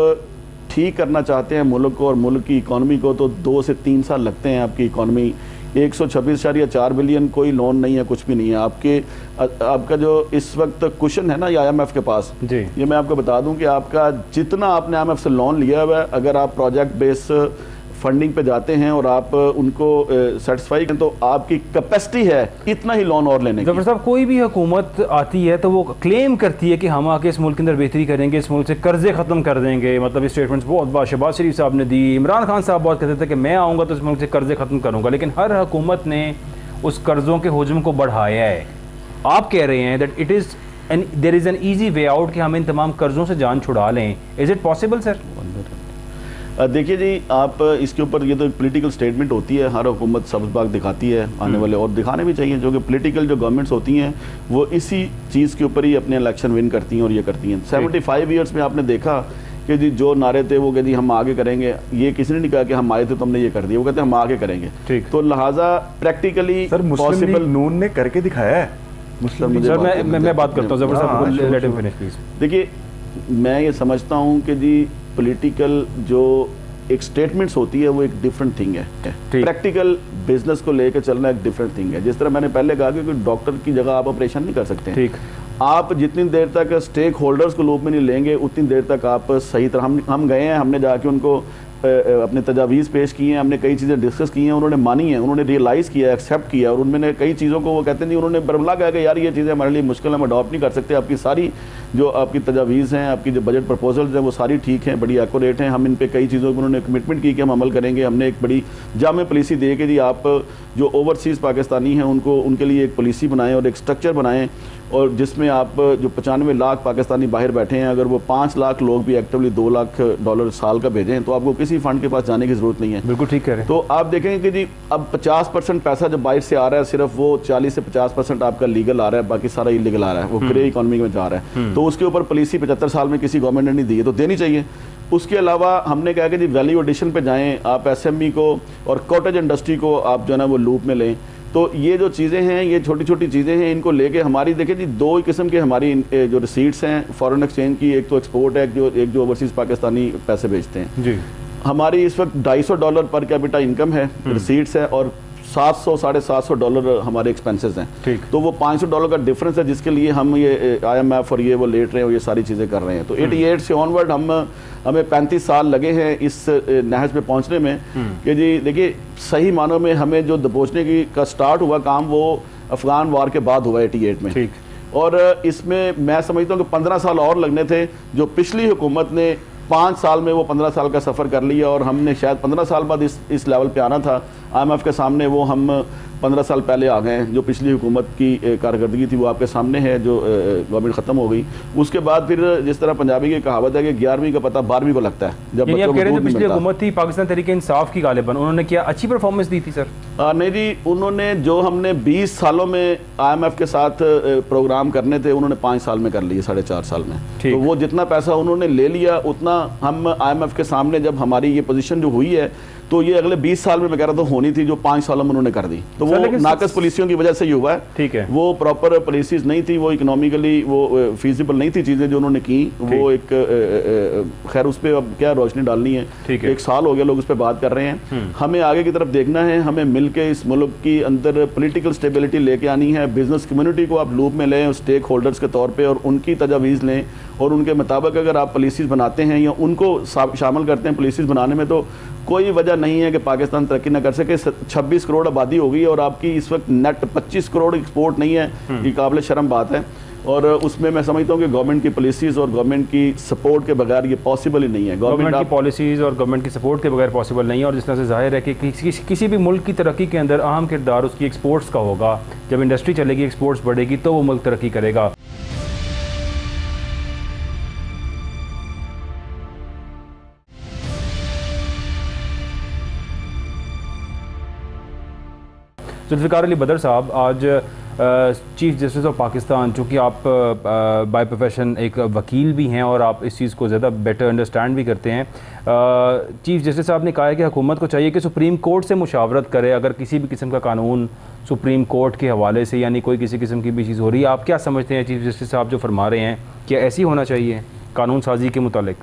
ठीक करना चाहते हैं मुल्क को और मुल्क की इकॉनमी को, तो 2 से 3 साल लगते हैं। आपकी इकॉनमी 126.4 बिलियन कोई लोन नहीं है, कुछ भी नहीं है। आपका जो इस वक्त कुशन है ना, ये IMF के पास जी, ये मैं आपको बता दूं कि आपका जितना आपने IMF से लोन लिया हुआ है, अगर आप प्रोजेक्ट बेस फंडिंग पे जाते हैं और आप उनको सेटिस्फाई करें, तो आपकी कैपेसिटी है इतना ही लोन और लेने की। जफर साहब, कोई भी हुकूमत आती है तो वो क्लेम करती है कि हम आके इस मुल्क के अंदर बेहतरी करेंगे, इस मुल्क से कर्जे ख़त्म कर देंगे। मतलब स्टेटमेंट्स बहुत बार शहबाज शरीफ साहब ने दी, इमरान खान साहब बहुत कहते थे कि मैं आऊँगा तो इस मुल्क से कर्जे ख़त्म करूँगा, लेकिन हर हुकूमत ने उस कर्ज़ों के हुजम को बढ़ाया है। आप कह रहे हैं that it is an there is an easy way out कि हम इन तमाम कर्ज़ों से जान छुड़ा लें। Is it possible sir? देखिए जी, आप इसके ऊपर ये तो एक पॉलिटिकल स्टेटमेंट होती है, हर हुकूमत सब्ज़ बाग दिखाती है आने वाले, और दिखाने भी चाहिए, जो कि पॉलिटिकल जो गवर्नमेंट्स होती हैं वो इसी चीज़ के ऊपर ही अपने इलेक्शन विन करती हैं और ये करती हैं। 75 ईयर्स में आपने देखा कि जी जो नारे थे वो कि जी हम आगे करेंगे, ये किसी ने नहीं कहा कि हम आए थे तो हमने ये कर दिया, वो कहते हैं हम आगे करेंगे। तो लिहाजा प्रैक्टिकली सर मुस्लिम लीग नून ने करके दिखाया है। सर मैं बात करता हूँ, जफर साहब लेट हिम फिनिश प्लीज। देखिए, मैं ये समझता हूँ कि जी पॉलिटिकल जो एक स्टेटमेंट्स होती है वो एक डिफरेंट थिंग है, प्रैक्टिकल बिजनेस को लेकर चलना एक डिफरेंट थिंग है। जिस तरह मैंने पहले कहा कि डॉक्टर की जगह आप ऑपरेशन नहीं कर सकते। ठीक, आप जितनी देर तक स्टेक होल्डर्स को लूप में नहीं लेंगे उतनी देर तक आप सही तरह, हम गए हैं, हमने जाके उनको अपने तजावीज़ पेश किए हैं, हमने कई चीज़ें डिस्कस की हैं, उन्होंने मानी हैं, उन्होंने रियलाइज़ किया, एक्सेप्ट किया, और उनमें कई चीज़ों को वो कहते नहीं, उन्होंने बरमला कहा कि यार ये चीज़ें हमारे लिए मुश्किल, हम अडॉप्ट नहीं कर सकते। आपकी सारी जो आपकी तजावीज़ हैं, आपकी जो बजट प्रपोजल्स हैं, वो सारी ठीक हैं, बड़ी एक्यूरेट हैं। हम इन पे कई चीज़ों को उन्होंने कमिटमेंट की कि हम अमल करेंगे। हमने एक बड़ी जामे पॉलिसी दी कि जी आप जो ओवरसीज़ पाकिस्तानी हैं उनको, उनके लिए एक पॉलिसी बनाएं और एक स्ट्रक्चर बनाएं, और जिसमें आप जो 95 लाख पाकिस्तानी बाहर बैठे हैं, अगर वो 5 लाख लोग भी एक्टिवली $2 लाख साल का भेजें तो आपको किसी फंड के पास जाने की ज़रूरत नहीं है। बिल्कुल ठीक कह रहे हैं। तो आप देखेंगे कि जी अब 50% पैसा जो बाहर से आ रहा है, सिर्फ वो 40 से 50% आपका लीगल आ रहा है, बाकी सारा इलीगल आ रहा है, वो ग्रे इकॉनमी में जा रहा है। तो उसके ऊपर पॉलिसी 75 साल में किसी गवर्नमेंट ने नहीं दी है, तो देनी चाहिए। उसके अलावा हमने कहा कि जी वैल्यू एडिशन पे जाएं, आप SME को और कॉटेज इंडस्ट्री को आप जो है ना वो लूप में लें। तो ये जो चीज़ें हैं, ये छोटी छोटी चीज़ें हैं, इनको लेके हमारी देखिए जी 2 किस्म के हमारी जो रिसीट्स हैं फॉरेन एक्सचेंज की, एक तो एक्सपोर्ट है, एक जो ओवरसीज़ पाकिस्तानी पैसे भेजते हैं जी। हमारी इस वक्त $250 पर कैपिटा इनकम है, रिसीट्स है, और $700-750 हमारे एक्सपेंसेस हैं। ठीक। तो वो $500 का डिफरेंस है, जिसके लिए हम ये IMF और ये वो लेट रहे हैं और ये सारी चीज़ें कर रहे हैं। तो 88 से ऑनवर्ड हमें 35 साल लगे हैं इस नहज पे पहुंचने में कि जी देखिए सही मानों में हमें जो दबोचने की का स्टार्ट हुआ काम वो अफगान वार के बाद हुआ 88 में। ठीक। और इसमें मैं समझता हूँ कि 15 साल और लगने थे, जो पिछली हुकूमत ने 5 साल में वो 15 साल का सफ़र कर लिया, और हमने शायद 15 साल बाद इस लेवल पे आना था। IMF के सामने वो हम 15 साल पहले आ गए हैं। जो पिछली हुकूमत की कारकर्दगी थी वो आपके सामने है, जो गवर्नमेंट ख़त्म हो गई। उसके बाद फिर जिस तरह पंजाबी की कहावत है कि 11वीं का पता 12वीं को लगता है। जब आप कह रहे थे पिछली हुकूमत थी पाकिस्तान तहरीक इंसाफ की गालिबन, उन्होंने क्या अच्छी परफॉर्मेंस दी थी सर? नहीं जी, उन्होंने जो हमने 20 सालों में IMF के साथ प्रोग्राम करने थे, उन्होंने 5 साल में कर लिए, 4.5 साल में। तो वो जितना पैसा उन्होंने ले लिया, उतना हम IMF के सामने जब हमारी ये पोजीशन जो हुई है, तो ये अगले 20 साल में मैं कह रहा था होनी थी, जो 5 सालों में उन्होंने कर दी। तो वो नाकस पॉलिसियों की वजह से ही हुआ है। ठीक है, वो प्रॉपर पॉलिसीज नहीं थी, वो इकोनॉमिकली वो फीजिबल नहीं थी चीज़ें जो उन्होंने की। वो एक खैर उस पर अब क्या रोशनी डालनी है, एक साल हो गया लोग उस पर बात कर रहे हैं। हमें आगे की तरफ देखना है, हमें मिलकर इस मुल्क की अंदर पॉलिटिकल स्टेबिलिटी लेके आनी है। बिजनेस कम्युनिटी को आप लूप में लें स्टेक होल्डर्स के तौर पर, और उनकी तजावीज़ लें, और उनके मुताबिक अगर आप पॉलिसीज़ बनाते हैं या उनको शामिल करते हैं पॉलिसीज़ बनाने में, तो कोई वजह नहीं है कि पाकिस्तान तरक्की ना कर सके। 26 करोड़ आबादी हो गई और आपकी इस वक्त नेट 25 करोड़ एक्सपोर्ट नहीं है, ये काबिल शर्म बात है। और उसमें मैं समझता हूँ कि गवर्नमेंट की पॉलिसीज़ और गवर्नमेंट की सपोर्ट के बगैर ये पॉसिबल ही नहीं है। गवर्नमेंट की पॉलिसीज़ और गवर्नमेंट की सपोर्ट के बगैर पॉसिबल नहीं है। और जिस तरह से जाहिर है कि किसी भी मुल्क की तरक्की के अंदर अहम किरदार उसकी एक्सपोर्ट्स का होगा। जब इंडस्ट्री चलेगी, एक्सपोर्ट्स बढ़ेगी, तो वो मुल्क तरक्की करेगा। जुल्फ़िकार अली बदर साहब, आज चीफ़ जस्टिस ऑफ पाकिस्तान, चूँकि आप बाय प्रोफेशन एक वकील भी हैं और आप इस चीज़ को ज़्यादा बेटर अंडरस्टैंड भी करते हैं, चीफ़ जस्टिस साहब ने कहा है कि हुकूमत को चाहिए कि सुप्रीम कोर्ट से मुशावरत करे अगर किसी भी किस्म का कानून सुप्रीम कोर्ट के हवाले से, यानी कोई किसी किस्म की भी चीज़ हो रही है। आप क्या समझते हैं चीफ़ जस्टिस साहब जो फरमा रहे हैं, क्या ऐसी होना चाहिए कानून साजी के मुतालिक?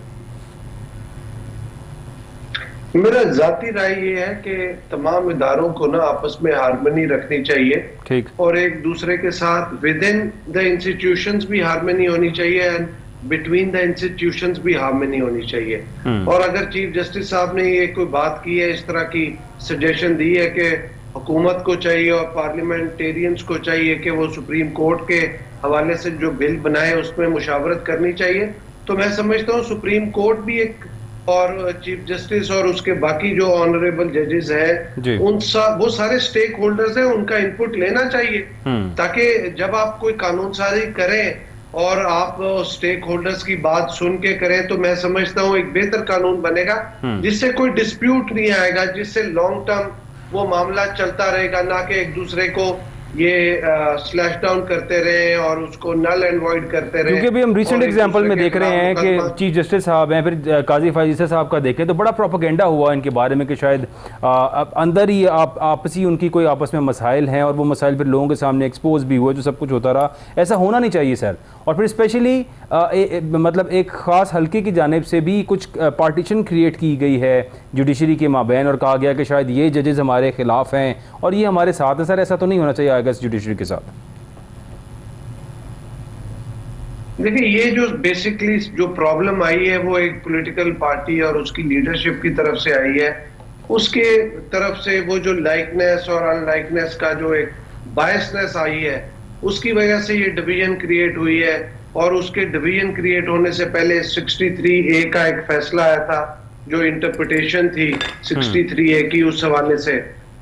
मेरा जाती राय ये है कि तमाम इदारों को ना आपस में हार्मनी रखनी चाहिए, ठीक, और एक दूसरे के साथ विद इन द इंस्टीट्यूशंस भी हार्मनी होनी चाहिए एंड बिटवीन द इंस्टीट्यूशंस भी हार्मनी होनी चाहिए। और अगर चीफ जस्टिस साहब ने ये कोई बात की है, इस तरह की सजेशन दी है कि हुकूमत को चाहिए और पार्लियामेंटेरियंस को चाहिए कि वो सुप्रीम कोर्ट के हवाले से जो बिल बनाए उसमें मुशावरत करनी चाहिए, तो मैं समझता हूँ सुप्रीम कोर्ट भी एक, और चीफ जस्टिस और उसके बाकी जो ऑनरेबल जजेस हैं, वो सारे स्टेक होल्डर्स हैं, उनका इनपुट लेना चाहिए, ताकि जब आप कोई कानून साजी करें और आप स्टेक होल्डर्स की बात सुन के करें, तो मैं समझता हूँ एक बेहतर कानून बनेगा जिससे कोई डिस्प्यूट नहीं आएगा, जिससे लॉन्ग टर्म वो मामला चलता रहेगा, ना कि एक दूसरे को ये स्लैश डाउन करते रहे और उसको नल एंड वॉइड करते रहे। क्योंकि अभी हम रिसेंट एग्जांपल में देख रहे हैं कि चीफ जस्टिस साहब हैं, फिर काजी फाइज़ साहब का देखें तो बड़ा प्रोपेगेंडा हुआ इनके बारे में कि शायद अंदर ही आपसी उनकी कोई आपस में मसाइल हैं और वो मसाइल फिर लोगों के सामने एक्सपोज भी हुए, जो सब कुछ होता रहा। ऐसा होना नहीं चाहिए सर। और फिर स्पेशली मतलब एक ख़ास हल्के की जानिब से भी कुछ पार्टीशन क्रिएट की गई है जुडिशरी के माबैन, और कहा गया कि शायद ये जजेस हमारे खिलाफ हैं और ये हमारे साथ हैं। सर, ऐसा तो नहीं होना चाहिए आगे जुडिशरी के साथ? देखिए, ये जो बेसिकली जो प्रॉब्लम आई है वो एक पॉलिटिकल पार्टी और उसकी लीडरशिप की तरफ से आई है। उसके तरफ से वो जो लाइकनेस और अनलाइकनेस का जो एक बायसनेस आई है, उसकी वजह से ये डिवीजन क्रिएट हुई है। और उसके डिवीजन क्रिएट होने से पहले 63A का एक फैसला आया था, जो इंटरप्रिटेशन थी 63A की उस हवाले से,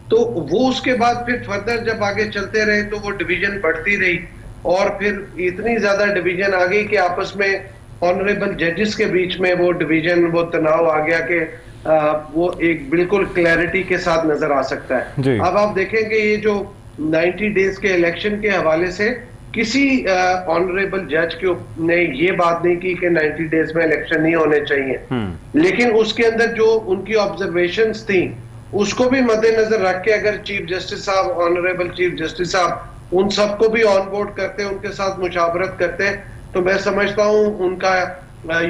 तो वो उसके बाद फिर फर्दर जब आगे चलते रहे तो वो डिवीजन बढ़ती रही, और फिर इतनी ज्यादा डिवीजन आ गई कि आपस में ऑनरेबल जजेस के बीच में वो डिवीजन, वो तनाव आ गया कि वो एक बिल्कुल क्लैरिटी के साथ नजर आ सकता है। अब आप देखेंगे ये जो 90 डेज के इलेक्शन के हवाले से किसी ऑनरेबल जज ने ये बात नहीं की कि 90 डेज में इलेक्शन नहीं होने चाहिए, लेकिन उसके अंदर जो उनकी ऑब्जर्वेशंस थी उसको भी मद्देनजर रख के अगर चीफ जस्टिस साहब, ऑनरेबल चीफ जस्टिस साहब उन सबको भी ऑन बोर्ड करते, उनके साथ मुशावरत करते, तो मैं समझता हूँ उनका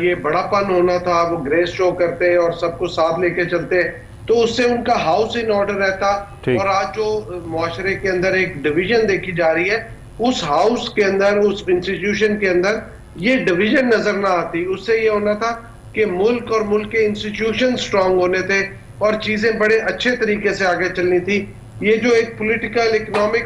ये बड़ापन होना था, वो ग्रेस शो करते और सबको साथ लेके चलते, तो उससे उनका हाउस इन ऑर्डर रहता। और आज जो मुआशरे के अंदर एक डिवीजन देखी जा रही है, उस हाउस के अंदर, उस इंस्टीट्यूशन के अंदर ये डिवीजन नजर ना आती। उससे ये होना था कि मुल्क और मुल्क के इंस्टीट्यूशन स्ट्रांग होने थे और चीजें बड़े अच्छे तरीके से आगे चलनी थी। ये जो एक पॉलिटिकल इकोनॉमिक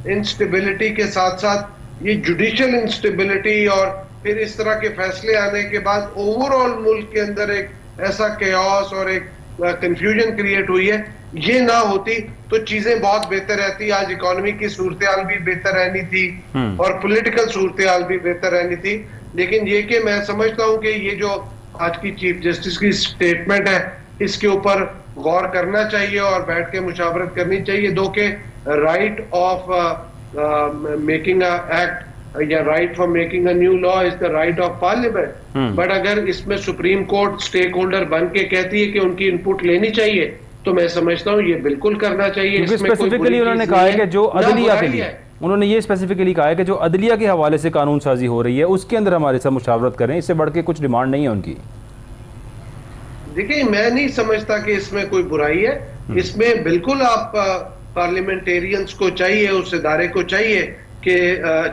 इंस्टेबिलिटी के साथ साथ ये जुडिशियल इंस्टेबिलिटी और फिर इस तरह के फैसले आने के बाद ओवरऑल मुल्क के अंदर एक ऐसा केओस और एक कंफ्यूजन क्रिएट हुई है, ये ना होती तो चीजें बहुत बेहतर रहती। आज इकोनॉमी की सूरत-ए-हाल भी बेहतर रहनी थी और पॉलिटिकल सूरत-ए-हाल भी बेहतर रहनी थी। लेकिन ये कि मैं समझता हूँ कि ये जो आज की चीफ जस्टिस की स्टेटमेंट है, इसके ऊपर गौर करना चाहिए और बैठ के मुशावरत करनी चाहिए। दो के right of making a act या right for making a new law is the right of parliament, but अगर इसमें सुप्रीम कोर्ट स्टेक होल्डर बन के कहती है कि उनकी इनपुट लेनी चाहिए, तो मैं समझता हूँ ये बिल्कुल करना चाहिए। क्योंकि स्पेसिफिकली उन्होंने कहा है कि जो अदलिया के लिए, उन्होंने ये स्पेसिफिकली कहा है कि जो अदलिया के हवाले से कानून साजी हो रही है उसके अंदर हमारे साथ मुशावरत करें, इससे बढ़ के कुछ डिमांड नहीं है उनकी। देखिए, मैं नहीं समझता कि इसमें कोई बुराई है। इसमें बिल्कुल आप पार्लियामेंटेरियंस को चाहिए, उस इदारे को चाहिए कि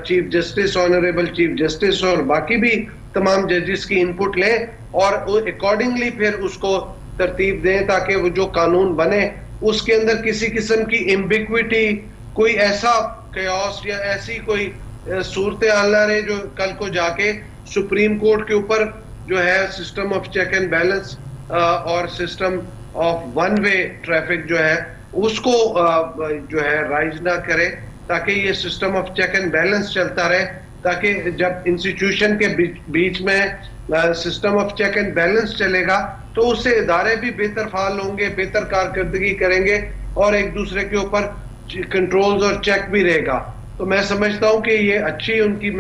chief justice, honourable chief justice और बाकी भी तमाम जजेस की इनपुट लें और अकॉर्डिंगली फिर उसको तरतीब दें, ताकि वो जो कानून बने उसके अंदर किसी किस्म की एम्बिग्विटी, कोई ऐसा chaos या ऐसी कोई सूरत हाल ना रहे जो कल को जाके सुप्रीम कोर्ट के ऊपर जो है system of check and balance और system of one way traffic जो है उसको जो है राइज ना करे, ताकि ये system of check and balance चलता रहे, ताकि जब इंस्टीट्यूशन के बीच में system of check and balance चलेगा तो उससे इदारे भी बेहतर फाल होंगे, बेहतर कारकर्दगी करेंगे और एक दूसरे के ऊपर कंट्रोल्स और चेक भी रहेगा। तो मैं समझता हूं कि ये अच्छी उनकी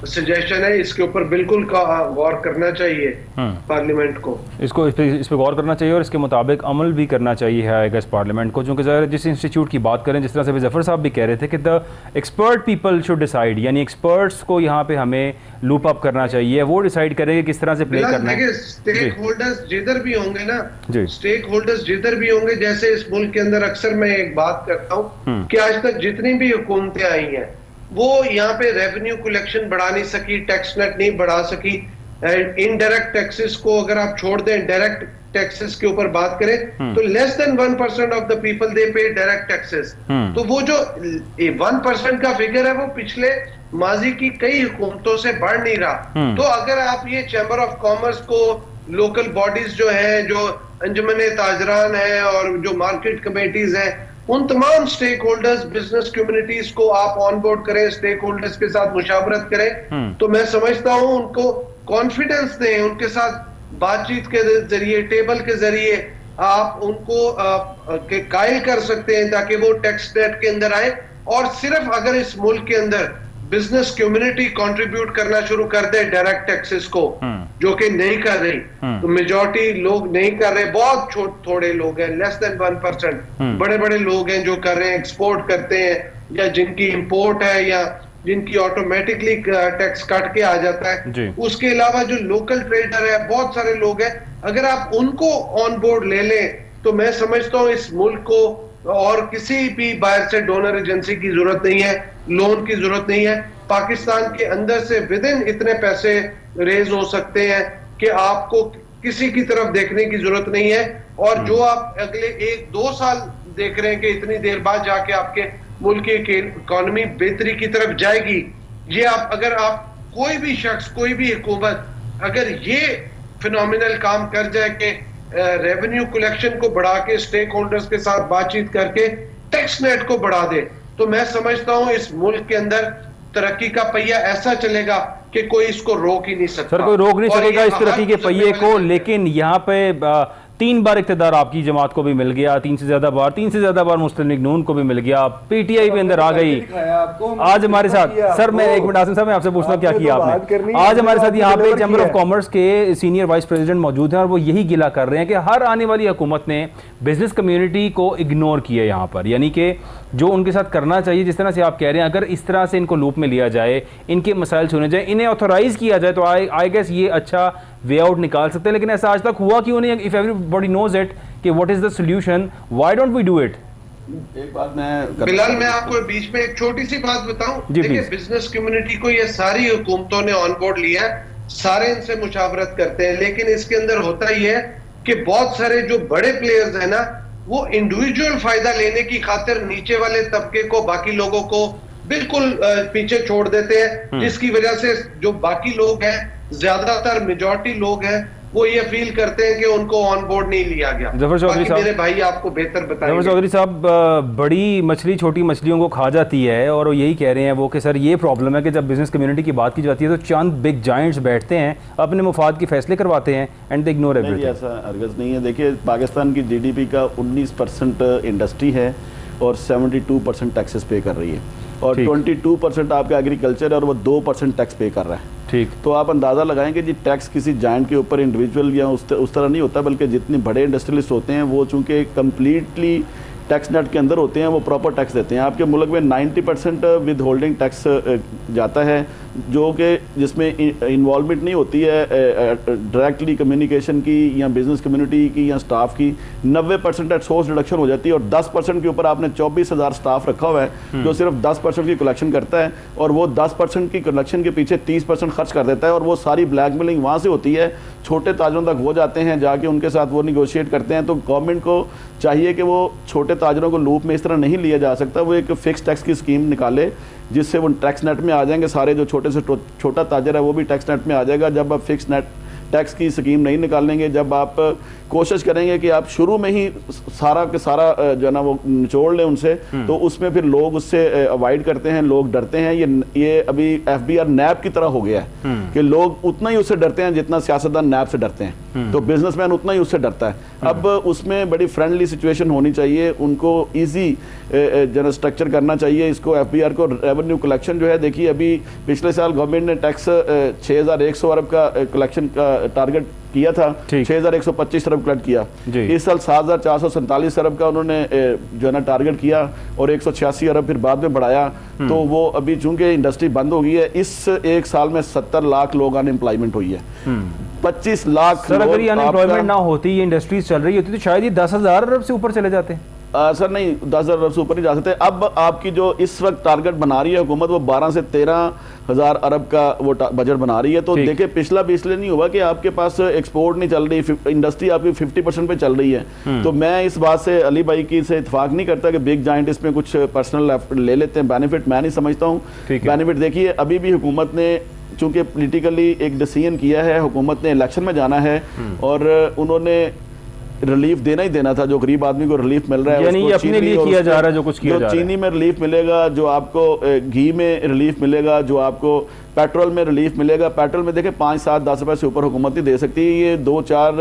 सजेशन है, इसके ऊपर बिल्कुल गौर करना चाहिए पार्लियामेंट को, इस पे गौर करना चाहिए और इसके मुताबिक अमल भी करना चाहिए है आई गेस पार्लियामेंट को। क्योंकि ज़ाहिर जिस इंस्टीट्यूट की बात करें, जिस तरह से जफर साहब भी कह रहे थे कि the expert people should decide, यानी एक्सपर्ट्स को यहाँ पे हमें लूप अप करना चाहिए, वो डिसाइड करेंगे किस तरह से प्ले करना है। स्टेक होल्डर्स जिधर भी होंगे ना, स्टेक होल्डर्स जिधर भी होंगे, जैसे इस मुल्क के अंदर अक्सर मैं एक बात करता हूँ कि आज तक जितनी भी हुकूमतें आई हैं वो यहाँ पे रेवेन्यू कलेक्शन बढ़ा नहीं सकी, टैक्स नेट नहीं बढ़ा सकी। इनडायरेक्ट टैक्सेस को अगर आप छोड़ दें, डायरेक्ट टैक्सेस के ऊपर बात करें तो less than 1% of the people they पे डायरेक्ट टैक्सेस। तो वो जो 1% का फिगर है वो पिछले माजी की कई हुकूमतों से बढ़ नहीं रहा। तो अगर आप ये चैम्बर ऑफ कॉमर्स को, लोकल बॉडीज जो है, जो अंजुमन ताजरान है और जो मार्केट कमेटीज है, उन तमाम स्टेक होल्डर्स, बिजनेस कम्युनिटीज को आप ऑन बोर्ड करें, स्टेक होल्डर्स के साथ मुशावरत करें, तो मैं समझता हूं उनको कॉन्फिडेंस दें, उनके साथ बातचीत के जरिए, टेबल के जरिए आप उनको कायल कर सकते हैं ताकि वो टैक्स नेट के अंदर आए। और सिर्फ अगर इस मुल्क के अंदर बिजनेस कम्युनिटी कंट्रीब्यूट करना शुरू कर दे डायरेक्ट टैक्सेस को, जो कि नहीं कर रही, तो मेजॉरिटी लोग नहीं कर रहे, बहुत थोड़े लोग हैं, लेस देन 1%। बड़े बड़े लोग हैं जो कर रहे हैं, एक्सपोर्ट करते हैं या जिनकी इंपोर्ट है या जिनकी ऑटोमेटिकली टैक्स काट के आ जाता है। उसके अलावा जो लोकल ट्रेडर है, बहुत सारे लोग हैं, अगर आप उनको ऑन बोर्ड ले लें तो मैं समझता हूँ इस मुल्क को और किसी भी बाहर से डोनर एजेंसी की जरूरत नहीं है, लोन की जरूरत नहीं है। पाकिस्तान के अंदर से विद इन इतने पैसे रेज हो सकते हैं कि आपको किसी की तरफ देखने की जरूरत नहीं है। और जो आप अगले 1-2 साल देख रहे हैं कि इतनी देर बाद जाके आपके मुल्क की इकोनॉमी बेहतरी की तरफ जाएगी, ये अगर आप कोई भी शख्स, कोई भी हुकूमत अगर ये फिनोमिनल काम कर जाए कि रेवेन्यू कलेक्शन को बढ़ा के स्टेक होल्डर्स के साथ बातचीत करके टैक्स नेट को बढ़ा दे, तो मैं समझता हूं इस मुल्क के अंदर तरक्की का पहिया ऐसा चलेगा कि कोई इसको रोक ही नहीं सकता। सर, कोई रोक नहीं सकेगा इस तरक्की के पहिए को। लेकिन यहाँ पे 3 बार इक़्तिदार आपकी जमात को भी मिल गया, 3 से ज्यादा बार मुस्लिम लीग नून को भी मिल गया, पीटीआई भी अंदर आ गई। आज हमारे साथ, सर मैं एक मिनट आसिम साहब मैं आपसे पूछना क्या किया आपने। आज हमारे साथ यहाँ पे चैम्बर ऑफ कॉमर्स के सीनियर वाइस प्रेसिडेंट मौजूद हैं और वो यही गिला कर रहे हैं कि हर आने वाली हुकूमत ने बिजनेस कम्युनिटी को इग्नोर किया यहाँ पर, यानी कि जो उनके साथ करना चाहिए, जिस तरह से आप कह रहे हैं, अगर इस तरह से इनको लूप में लिया जाए, इनके मसाइल सुने जाए, इन्हें ऑथोराइज किया जाए, तो आई गेस ये अच्छा वे आउट निकाल सकते हैं। लेकिन ऐसा आज तक हुआ क्यों नहीं? इफ एवरीबॉडी नोज इट कि what is the solution, why don't we do it? एक बात मैं बिलाल, मैं आपको बीच में एक छोटी सी बात बताऊं। देखिए, बिजनेस कम्युनिटी को ये सारी हुकूमतों ने ऑन बोर्ड लिया है, सारे इनसे मुशावरत करते हैं, लेकिन इसके अंदर होता ही है कि बहुत सारे जो बड़े प्लेयर्स हैं ना, वो इंडिविजुअल फायदा लेने की खातिर नीचे वाले तबके को, बाकी लोगों को बिल्कुल पीछे छोड़ देते हैं, जिसकी वजह से जो बाकी लोग हैं, ज्यादातर मेजॉरिटी लोग हैं, वो ये फील करते हैं कि उनको ऑन बोर्ड नहीं लिया गया। जफर चौधरी साहब, मेरे भाई आपको बेहतर बताएंगे। जफर चौधरी साहब, बड़ी मछली छोटी मछलियों को खा जाती है और वो यही कह रहे हैं वो कि सर ये प्रॉब्लम है कि जब बिजनेस कम्युनिटी की बात की जाती है तो चंद बिग जायंट्स बैठते हैं, अपने मुफाद के फैसले करवाते हैं एंड दे इग्नोर एवरीथिंग। ऐसा हरगिज़ नहीं है। देखिए, पाकिस्तान की जीडीपी का 19% इंडस्ट्री है और 72% टैक्सेस पे कर रही है। और ठीक। 22% आपका एग्रीकल्चर है और वो 2% टैक्स पे कर रहा है। ठीक। तो आप अंदाज़ा लगाएंगे जी टैक्स किसी जाइंट के ऊपर इंडिविजुअल या उस तरह नहीं होता, बल्कि जितने बड़े इंडस्ट्रियलिस्ट होते हैं वो चूँकि कम्प्लीटली टैक्स नेट के अंदर होते हैं, वो प्रॉपर टैक्स देते हैं। आपके मुल्क में 90% विद होल्डिंग टैक्स जाता है, जो कि जिसमें इन्वॉल्वमेंट नहीं होती है डायरेक्टली कम्युनिकेशन की या बिजनेस कम्युनिटी की या स्टाफ की। 90% एट सोर्स डिडक्शन हो जाती है और 10% के ऊपर आपने 24,000 स्टाफ रखा हुआ है जो सिर्फ 10% की कलेक्शन करता है, और वो 10% की कलेक्शन के पीछे 30% खर्च कर देता है, और वो सारी ब्लैकमेलिंग वहाँ से होती है, छोटे ताजरों तक हो जाते हैं, जाके उनके साथ वो निगोशिएट करते हैं। तो गवर्नमेंट को चाहिए कि वो छोटे ताजरों को लूप में इस तरह नहीं लिया जा सकता, वो एक फिक्स टैक्स की स्कीम निकाले जिससे वो टैक्स नेट में आ जाएंगे। सारे जो छोटे से छोटा ताजर है वो भी टैक्स नेट में आ जाएगा। जब आप फिक्स नेट टैक्स की स्कीम नहीं निकालेंगे, जब आप कोशिश करेंगे कि आप शुरू में ही सारा के सारा जो है ना वो निचोड़ लें उनसे, तो उसमें फिर लोग उससे अवॉइड करते हैं, लोग डरते हैं। ये अभी FBR नैब की तरह हो गया है कि लोग उतना ही उससे डरते हैं जितना सियासतदान नैब से डरते हैं, तो बिजनेसमैन उतना ही उससे डरता है। अब उसमें बड़ी फ्रेंडली सिचुएशन होनी चाहिए, उनको ईजी जो स्ट्रक्चर करना चाहिए इसको। FBR को रेवेन्यू कलेक्शन जो है, देखिए अभी पिछले साल गवर्नमेंट ने टैक्स 6,100 अरब का कलेक्शन का टारगेट किया था, 6,125 अरब कलेक्ट किया। इस साल 7,447 अरब का उन्होंने जो है ना टारगेट किया और 186 अरब फिर बाद में बढ़ाया। तो वो अभी चूंकि इंडस्ट्री बंद हो गई है, इस एक साल में 70 लाख लोग अनएम्प्लॉयमेंट हुई है। 25 लाख। सर अगर ये अनएम्प्लॉयमेंट ना होती, ये इंडस्ट्रीज चल रही होती, तो शायद ये 10,000 अरब से ऊपर चले जाते। सर नहीं, 10,000 अरब से ऊपर नहीं जा सकते। अब आपकी जो इस वक्त टारगेट बना रही है हुकूमत, वो 12 से 13,000 अरब का वो बजट बना रही है। तो देखिए पिछला भी इसलिए नहीं हुआ कि आपके पास एक्सपोर्ट नहीं चल रही, इंडस्ट्री आपकी 50% पे चल रही है। तो मैं इस बात से अली भाई की से इत्तेफाक नहीं करता कि बिग जाइंट इसमें कुछ पर्सनल ले लेते हैं बेनिफिट। मैं नहीं समझता हूँ बेनिफिट। देखिए अभी भी हुकूमत ने चूंकि पोलिटिकली एक डिसीजन किया है, हुकूमत ने इलेक्शन में जाना है और उन्होंने रिलीफ देना ही देना था। जो गरीब आदमी को रिलीफ मिल रहा है, यानी ये अपने लिए किया जा रहा है, जो कुछ किया जा रहा है। चीनी में रिलीफ मिलेगा, जो आपको घी में रिलीफ मिलेगा, जो आपको पेट्रोल में रिलीफ मिलेगा। पेट्रोल में देखिए 5, 7, 10 रुपए से ऊपर हुकूमत ही दे सकती है। ये 2-4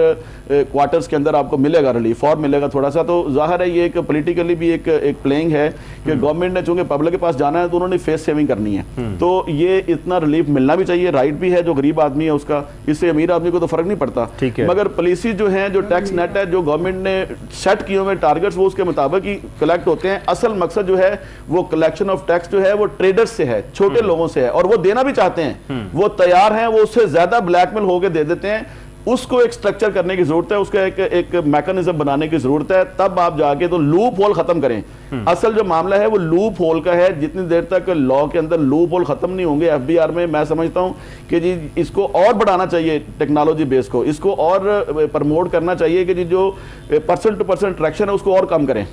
क्वार्टर्स के अंदर आपको मिलेगा रिलीफ, और मिलेगा थोड़ा सा। तो जाहिर है ये एक पॉलिटिकली भी एक प्लेइंग है कि गवर्नमेंट ने चूंकि पब्लिक के पास जाना है तो उन्होंने फेस सेविंग करनी है। तो ये इतना रिलीफ मिलना भी चाहिए, राइट भी है जो गरीब आदमी है उसका, इससे अमीर आदमी को तो फर्क नहीं पड़ता। मगर पॉलिसी जो है, जो टैक्स नेट है, जो गवर्नमेंट ने सेट किए हुए टारगेट्स, वो उसके मुताबिक ही कलेक्ट होते हैं। असल मकसद जो है वो कलेक्शन ऑफ टैक्स जो है वो ट्रेडर्स से है, छोटे लोगों से है, और वो देना भी चाहते हैं, वो तैयार हैं, वो उससे ज्यादा ब्लैकमेल होकर दे देते हैं। उसको एक स्ट्रक्चर करने की जरूरत है, उसका एक मैकेनिज्म बनाने की जरूरत है, तब आप जाके तो लूप होल खत्म करें। असल जो मामला है वो लूप होल का है। जितनी देर तक लॉ के अंदर लूप होल खत्म नहीं होंगे FBR में, मैं समझता हूं कि जी इसको और बढ़ाना चाहिए, टेक्नोलॉजी बेस को इसको और प्रमोट करना चाहिए कि जी जो पर्सन टू पर्सन ट्रैक्शन है उसको और कम करें,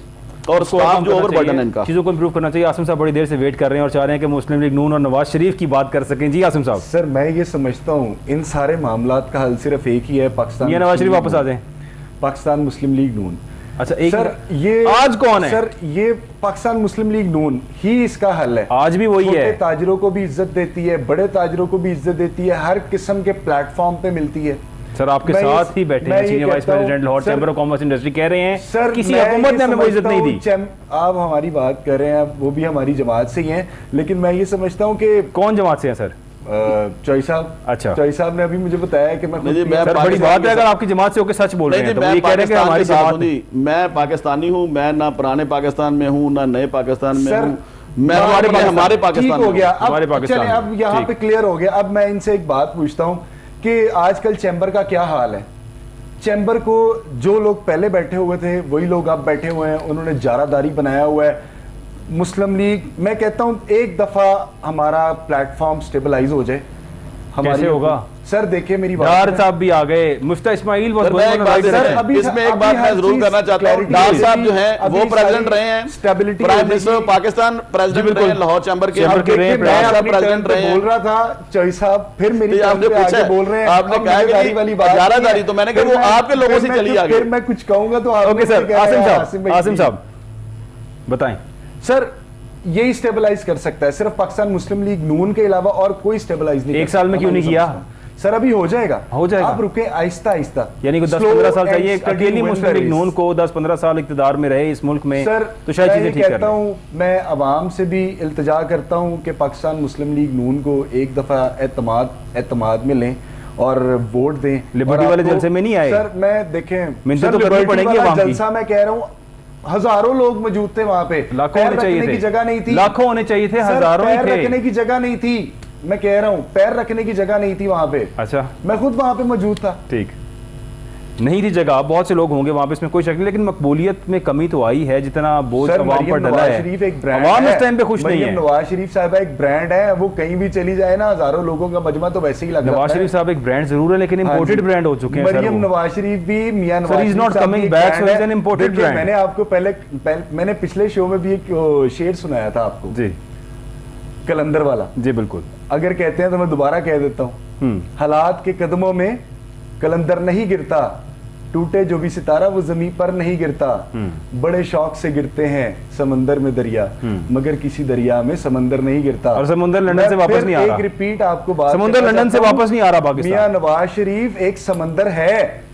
और स्टाफ जो ओवरबर्डन है इनका, चीज़ों को इंप्रूव करना चाहिए। आसिम साहब बड़ी देर से वेट कर रहे हैं और चाह रहे हैं कि मुस्लिम लीग नून और नवाज शरीफ की बात कर सकें। जी आसिम साहब। सर मैं ये समझता हूँ इन सारे मामलात का हल सिर्फ एक ही है, पाकिस्तान, ये नवाज शरीफ वापस आ जाए, पाकिस्तान मुस्लिम लीग नून। अच्छा एक सर ये आज कौन है? सर ये पाकिस्तान मुस्लिम लीग नून ही इसका हल है। आज भी वही है। छोटे ताजरों को भी इज्जत देती है, बड़े ताजरों को भी इज्जत देती है, हर किस्म के प्लेटफॉर्म पे मिलती है। सर आपके साथ ही बैठे हैं senior vice president Lahore chamber of commerce industry, कह रहे हैं सर किसी हुकूमत ने हमें वो इज्जत नहीं दी। आप हमारी बात कर रहे हैं, वो भी हमारी जमात से ही हैं, लेकिन मैं ये समझता हूँ कि कौन जमात से हैं सर? चौई साहब। अच्छा, चौई साहब ने अभी मुझे बताया कि मैं सर बड़ी बात है अगर आपकी जमात से होकर सच बोल रहे हैं तो ये कह रहे हैं कि हमारी जमात नहीं। मैं पाकिस्तानी हूँ, मैं ना पुराने पाकिस्तान में हूँ ना नए पाकिस्तान में हूँ, मैं हमारे पाकिस्तान हो गया। अब अब यहाँ पे क्लियर हो गया। अब मैं इनसे एक बात पूछता हूँ कि आजकल चैम्बर का क्या हाल है? चैम्बर को जो लोग पहले बैठे हुए थे वही लोग अब बैठे हुए हैं, उन्होंने जारादारी बनाया हुआ है। मुस्लिम लीग, मैं कहता हूं एक दफा हमारा प्लेटफॉर्म स्टेबलाइज हो जाए। कैसे होगा सर? देखिए मेरी बात, डार साहब भी आ गए, मुफ्ता इस्माइल इसमें एक बात मैं जरूर करना चाहता हूं, डार साहब जो हैं वो प्रेसिडेंट रहे हैं, stability prime minister of Pakistan president रहे हैं, लाहौर चैम्बर के प्रेसिडेंट रहे हैं। बोल रहा था चौई साहब, फिर मेरी आपने पूछा, बोल रहे हैं आपने कहा कि वाली बात जारादारी, तो मैंने कहा वो आपके लोगों से चली आगे। फिर मैं कुछ कहूंगा तो ओके सर। आसिम साहब बताएं। सर यही स्टेबलाइज कर सकता है, सिर्फ पाकिस्तान मुस्लिम लीग नून के अलावा और कोई स्टेबलाइज नहीं। एक साल में क्यों नहीं किया? सर अभी हो जाएगा, आप रुके आहिस्ता आहिस्ता, यानी कि 10-15 साल चाहिए अकेली मुस्लिम लीग नून को 10-15 साल इक़्तिदार में रहे इस मुल्क में, सर तो शायद चीजें ठीक कहता हूँ, मैं अवाम से भी इल्तिजा करता हूँ कि पाकिस्तान मुस्लिम लीग नून को एक दफा एतमाद में लें और वोट दें। लिबर्टी वाले जलसे में नहीं आए सर, मैं देखें मिन्नतें तो करनी पड़ेंगी अवाम की। जलसा मैं कह रहा हूँ हजारों लोग मौजूद थे वहां पे, लाखों होने चाहिए थे, जगह नहीं थी, लाखों होने चाहिए थे, हजारों ही थे, पैर रखने की जगह नहीं थी, मैं कह रहा हूँ पैर रखने की जगह नहीं थी वहां पे। अच्छा, मैं खुद वहां पे मौजूद था। ठीक, नहीं थी जगह, बहुत से लोग होंगे वहां पे, इसमें कोई शक नहीं, लेकिन मकबूलियत में कमी तो आई है, जितना बोझ अवाम पर डला है। अवाम इस टाइम पे खुश नहीं है। नवाज शरीफ साहब एक ब्रांड है, वो कहीं भी चली जाए ना, हजारों लोगों का मजमा तो वैसे ही लगता है। नवाज शरीफ साहब एक ब्रांड जरूर है, लेकिन इंपोर्टेड ब्रांड हो चुके हैं। मरियम नवाज शरीफ भी Mian Nawaz Sharif not coming back, so is an imported brand. मैंने आपको मैंने पिछले शो में भी एक शेर सुनाया था आपको जी, कलंदर वाला। जी बिल्कुल, अगर कहते हैं तो मैं दोबारा कह देता हूँ। हालात के कदमों में कलंदर नहीं गिरता, टूटे जो भी सितारा वो जमीन पर नहीं गिरता, बड़े शौक से गिरते हैं समंदर में दरिया, मगर किसी दरिया में समंदर नहीं गिरता। और समुंदर लंदन से वापस नहीं आ रहा। एक रिपीट आपको बात, समुंदर लंदन से वापस नहीं आ रहा पाकिस्तान। मियां नवाज शरीफ एक समंदर है,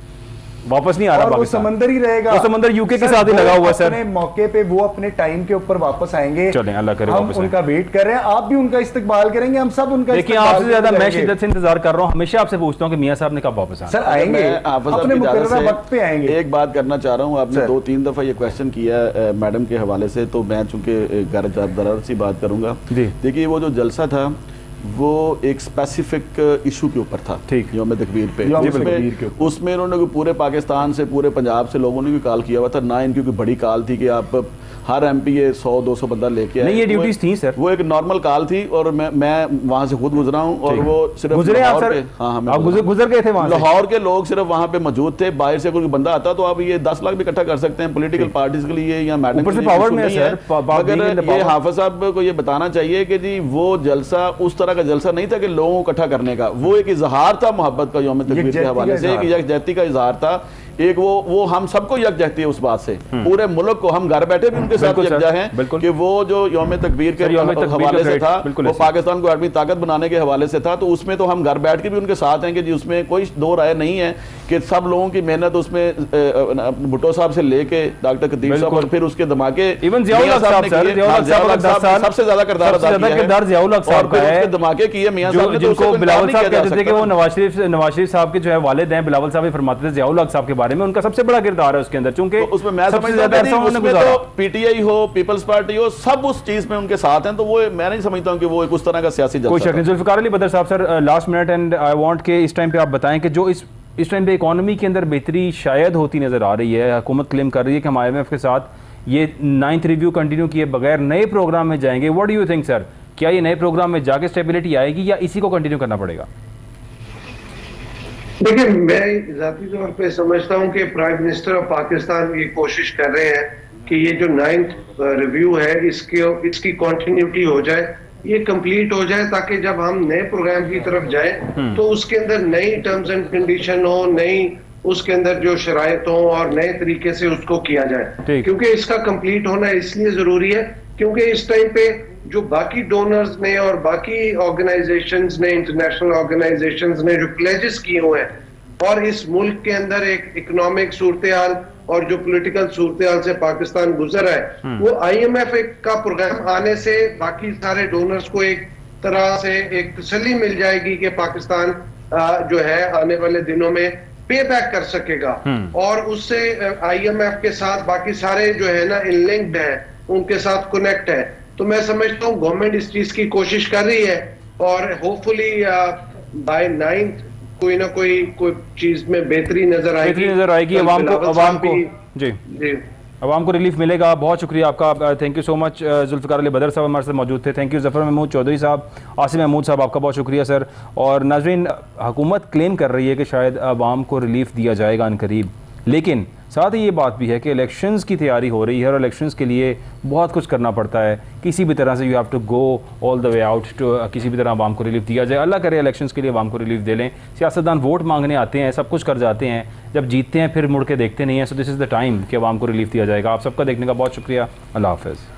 वापस नहीं आ रहा और वो पाकिस्तान। समंदर ही रहेगा, वो समंदर यूके के साथ ही लगा हुआ है सर। अपने मौके पे वो अपने टाइम के ऊपर वापस आएंगे। चलें, अल्लाह करे हम वापस उनका वेट कर रहे हैं, आप भी उनका इस्तकबाल करेंगे, हम सब उनका देखिए, आपसे ज्यादा मैं शिद्दत से इंतजार कर रहा हूँ, हमेशा आपसे पूछता हूँ कि मियां साहब ने कब वापस आना। सर आएंगे, अपने मुकर्ररा वक्त पे आएंगे। एक बात करना चाह रहा हूँ, आपने 2-3 दफा ये क्वेश्चन किया मैडम के हवाले से, तो मैं चूंकि गैर सी बात करूंगा। देखिए, वो जो जलसा था वो एक स्पेसिफिक इशू के ऊपर था, ठीक, यौम तकबीर पे। उसमें उन्होंने पूरे पाकिस्तान से, पूरे पंजाब से लोगों ने भी कॉल किया हुआ था, ना इनकी कोई बड़ी कॉल थी कि आप हर एमपी ये 100-200 बंदा लेके आए। नहीं, ये ड्यूटीज थी सर, वो एक नॉर्मल कॉल थी, और मैं वहां से खुद गुजरा हूँ, और वो सिर्फ गुजरे आप सर? हाँ, आप गुजर गए थे वहां से? लाहौर के लोग सिर्फ वहां पे मौजूद थे, बाहर से कोई बंदा आता तो आप ये 10 लाख भी इकट्ठा कर सकते हैं पॉलिटिकल पार्टीज के लिए या मैडम के लिए, पावर में है। मगर ये हाफिज साहब को ये बताना चाहिए कि जी वो जलसा उस तरह का जलसा नहीं था कि लोगों को इकट्ठा करने का, वो एक इजहार था मोहब्बत का यौम तकबीर के हवाले से, एक यकजहती का इजहार था। एक वो हम सबको यकजहती है उस बात से, पूरे मुल्क को, हम घर बैठे भी उनके साथ यकजा हैं कि वो जो यौम तकबीर के हवाले से था, वो पाकिस्तान को आर्मी ताकत बनाने के हवाले से था, तो उसमें तो हम घर बैठ के भी उनके साथ हैं कि जी उसमें कोई दो राय नहीं है कि सब लोगों की मेहनत उसमें भुट्टो साहब से लेके डॉक्टर कदीर साहब और फिर उसके धमाके इवन जियाउल हक साहब सबसे ज्यादा किरदार धमाके किए मियां साहब ने, जिनको बिलावल साहब कहते थे कि वो नवाज शरीफ साहब के जो है वालिद हैं, बिलावल साहब भी फरमाते थे जियाउल हक साहब के बारे में, उनका सबसे बड़ा किरदार है उसके अंदर, चूंकि उसमें मैं समझता हूं पीटीआई हो, पीपल्स पार्टी हो, सब उस चीज में उनके साथ हैं, तो वो मैं नहीं समझता हूं कि वो एक उस तरह का सियासी जलसा। कोई शक नहीं। जुल्फिकार अली बदर साहब, sir last minute, and I want के इस टाइम पे आप बताएं कि जो इस टाइम पे इकोनॉमी के अंदर बेहतरी शायद होती नजर आ रही है, हुकूमत क्लेम कर रही है कि हम IMF के साथ ये 9th रिव्यू कंटिन्यू किए बगैर नए प्रोग्राम में जाएंगे। What do you think sir, क्या ये नए प्रोग्राम में जाके स्टेबिलिटी आएगी या इसी को कंटिन्यू करना पड़ेगा? देखिए, मैं जाती तौर पे समझता हूं कि प्राइम मिनिस्टर ऑफ पाकिस्तान ये कोशिश कर रहे हैं कि ये जो 9th रिव्यू है इसकी कंटिन्यूटी हो जाए, ये कंप्लीट हो जाए, ताकि जब हम नए प्रोग्राम की तरफ जाएं तो उसके अंदर नई टर्म्स एंड कंडीशन हो, नई उसके अंदर जो शराइत हो और नए तरीके से उसको किया जाए। क्योंकि इसका कंप्लीट होना इसलिए जरूरी है क्योंकि इस टाइम पे जो बाकी डोनर्स ने और बाकी ऑर्गेनाइजेशंस ने, इंटरनेशनल ऑर्गेनाइजेशंस ने जो प्लेजेस किए हुए हैं और इस मुल्क के अंदर एक इकोनॉमिक सूरत हाल और जो पॉलिटिकल सूरत हाल से पाकिस्तान गुजर है, वो IMF का प्रोग्राम आने से बाकी सारे डोनर्स को एक तरह से एक तसल्ली मिल जाएगी कि पाकिस्तान जो है आने वाले दिनों में पे बैक कर सकेगा, और उससे IMF के साथ बाकी सारे जो है ना इनलिंक्ड है, उनके साथ कनेक्ट है। तो मैं समझता हूँ गवर्नमेंट इस चीज की कोशिश कर रही है और होपफुली बाय 9th कोई ना कोई चीज में बेहतरी नजर आएगी। अवाम को रिलीफ मिलेगा। बहुत शुक्रिया आपका, thank you so much. Zulfiqar Ali Badar साहब हमारे साथ मौजूद थे। थैंक यू जफर महमूद चौधरी साहब, आसिम महमूद साहब, आपका बहुत शुक्रिया सर। और नाजरीन, हुकूमत क्लेम कर रही है कि शायद अवाम को रिलीफ दिया जाएगा अनकरीब, लेकिन साथ ही ये बात भी है कि इलेक्शंस की तैयारी हो रही है और इलेक्शंस के लिए बहुत कुछ करना पड़ता है। किसी भी तरह से you have to go all the way out to, किसी भी तरह आवाम को रिलीफ दिया जाए। अल्लाह करे इलेक्शंस के लिए आवाम को रिलीफ दे लें। सियासतदान वोट मांगने आते हैं, सब कुछ कर जाते हैं, जब जीतते हैं फिर मुड़ के देखते नहीं हैं। So this is the time कि आवाम को रिलीफ दिया जाएगा। आप सबका देखने का बहुत शुक्रिया। अल्लाह हाफ़िज़।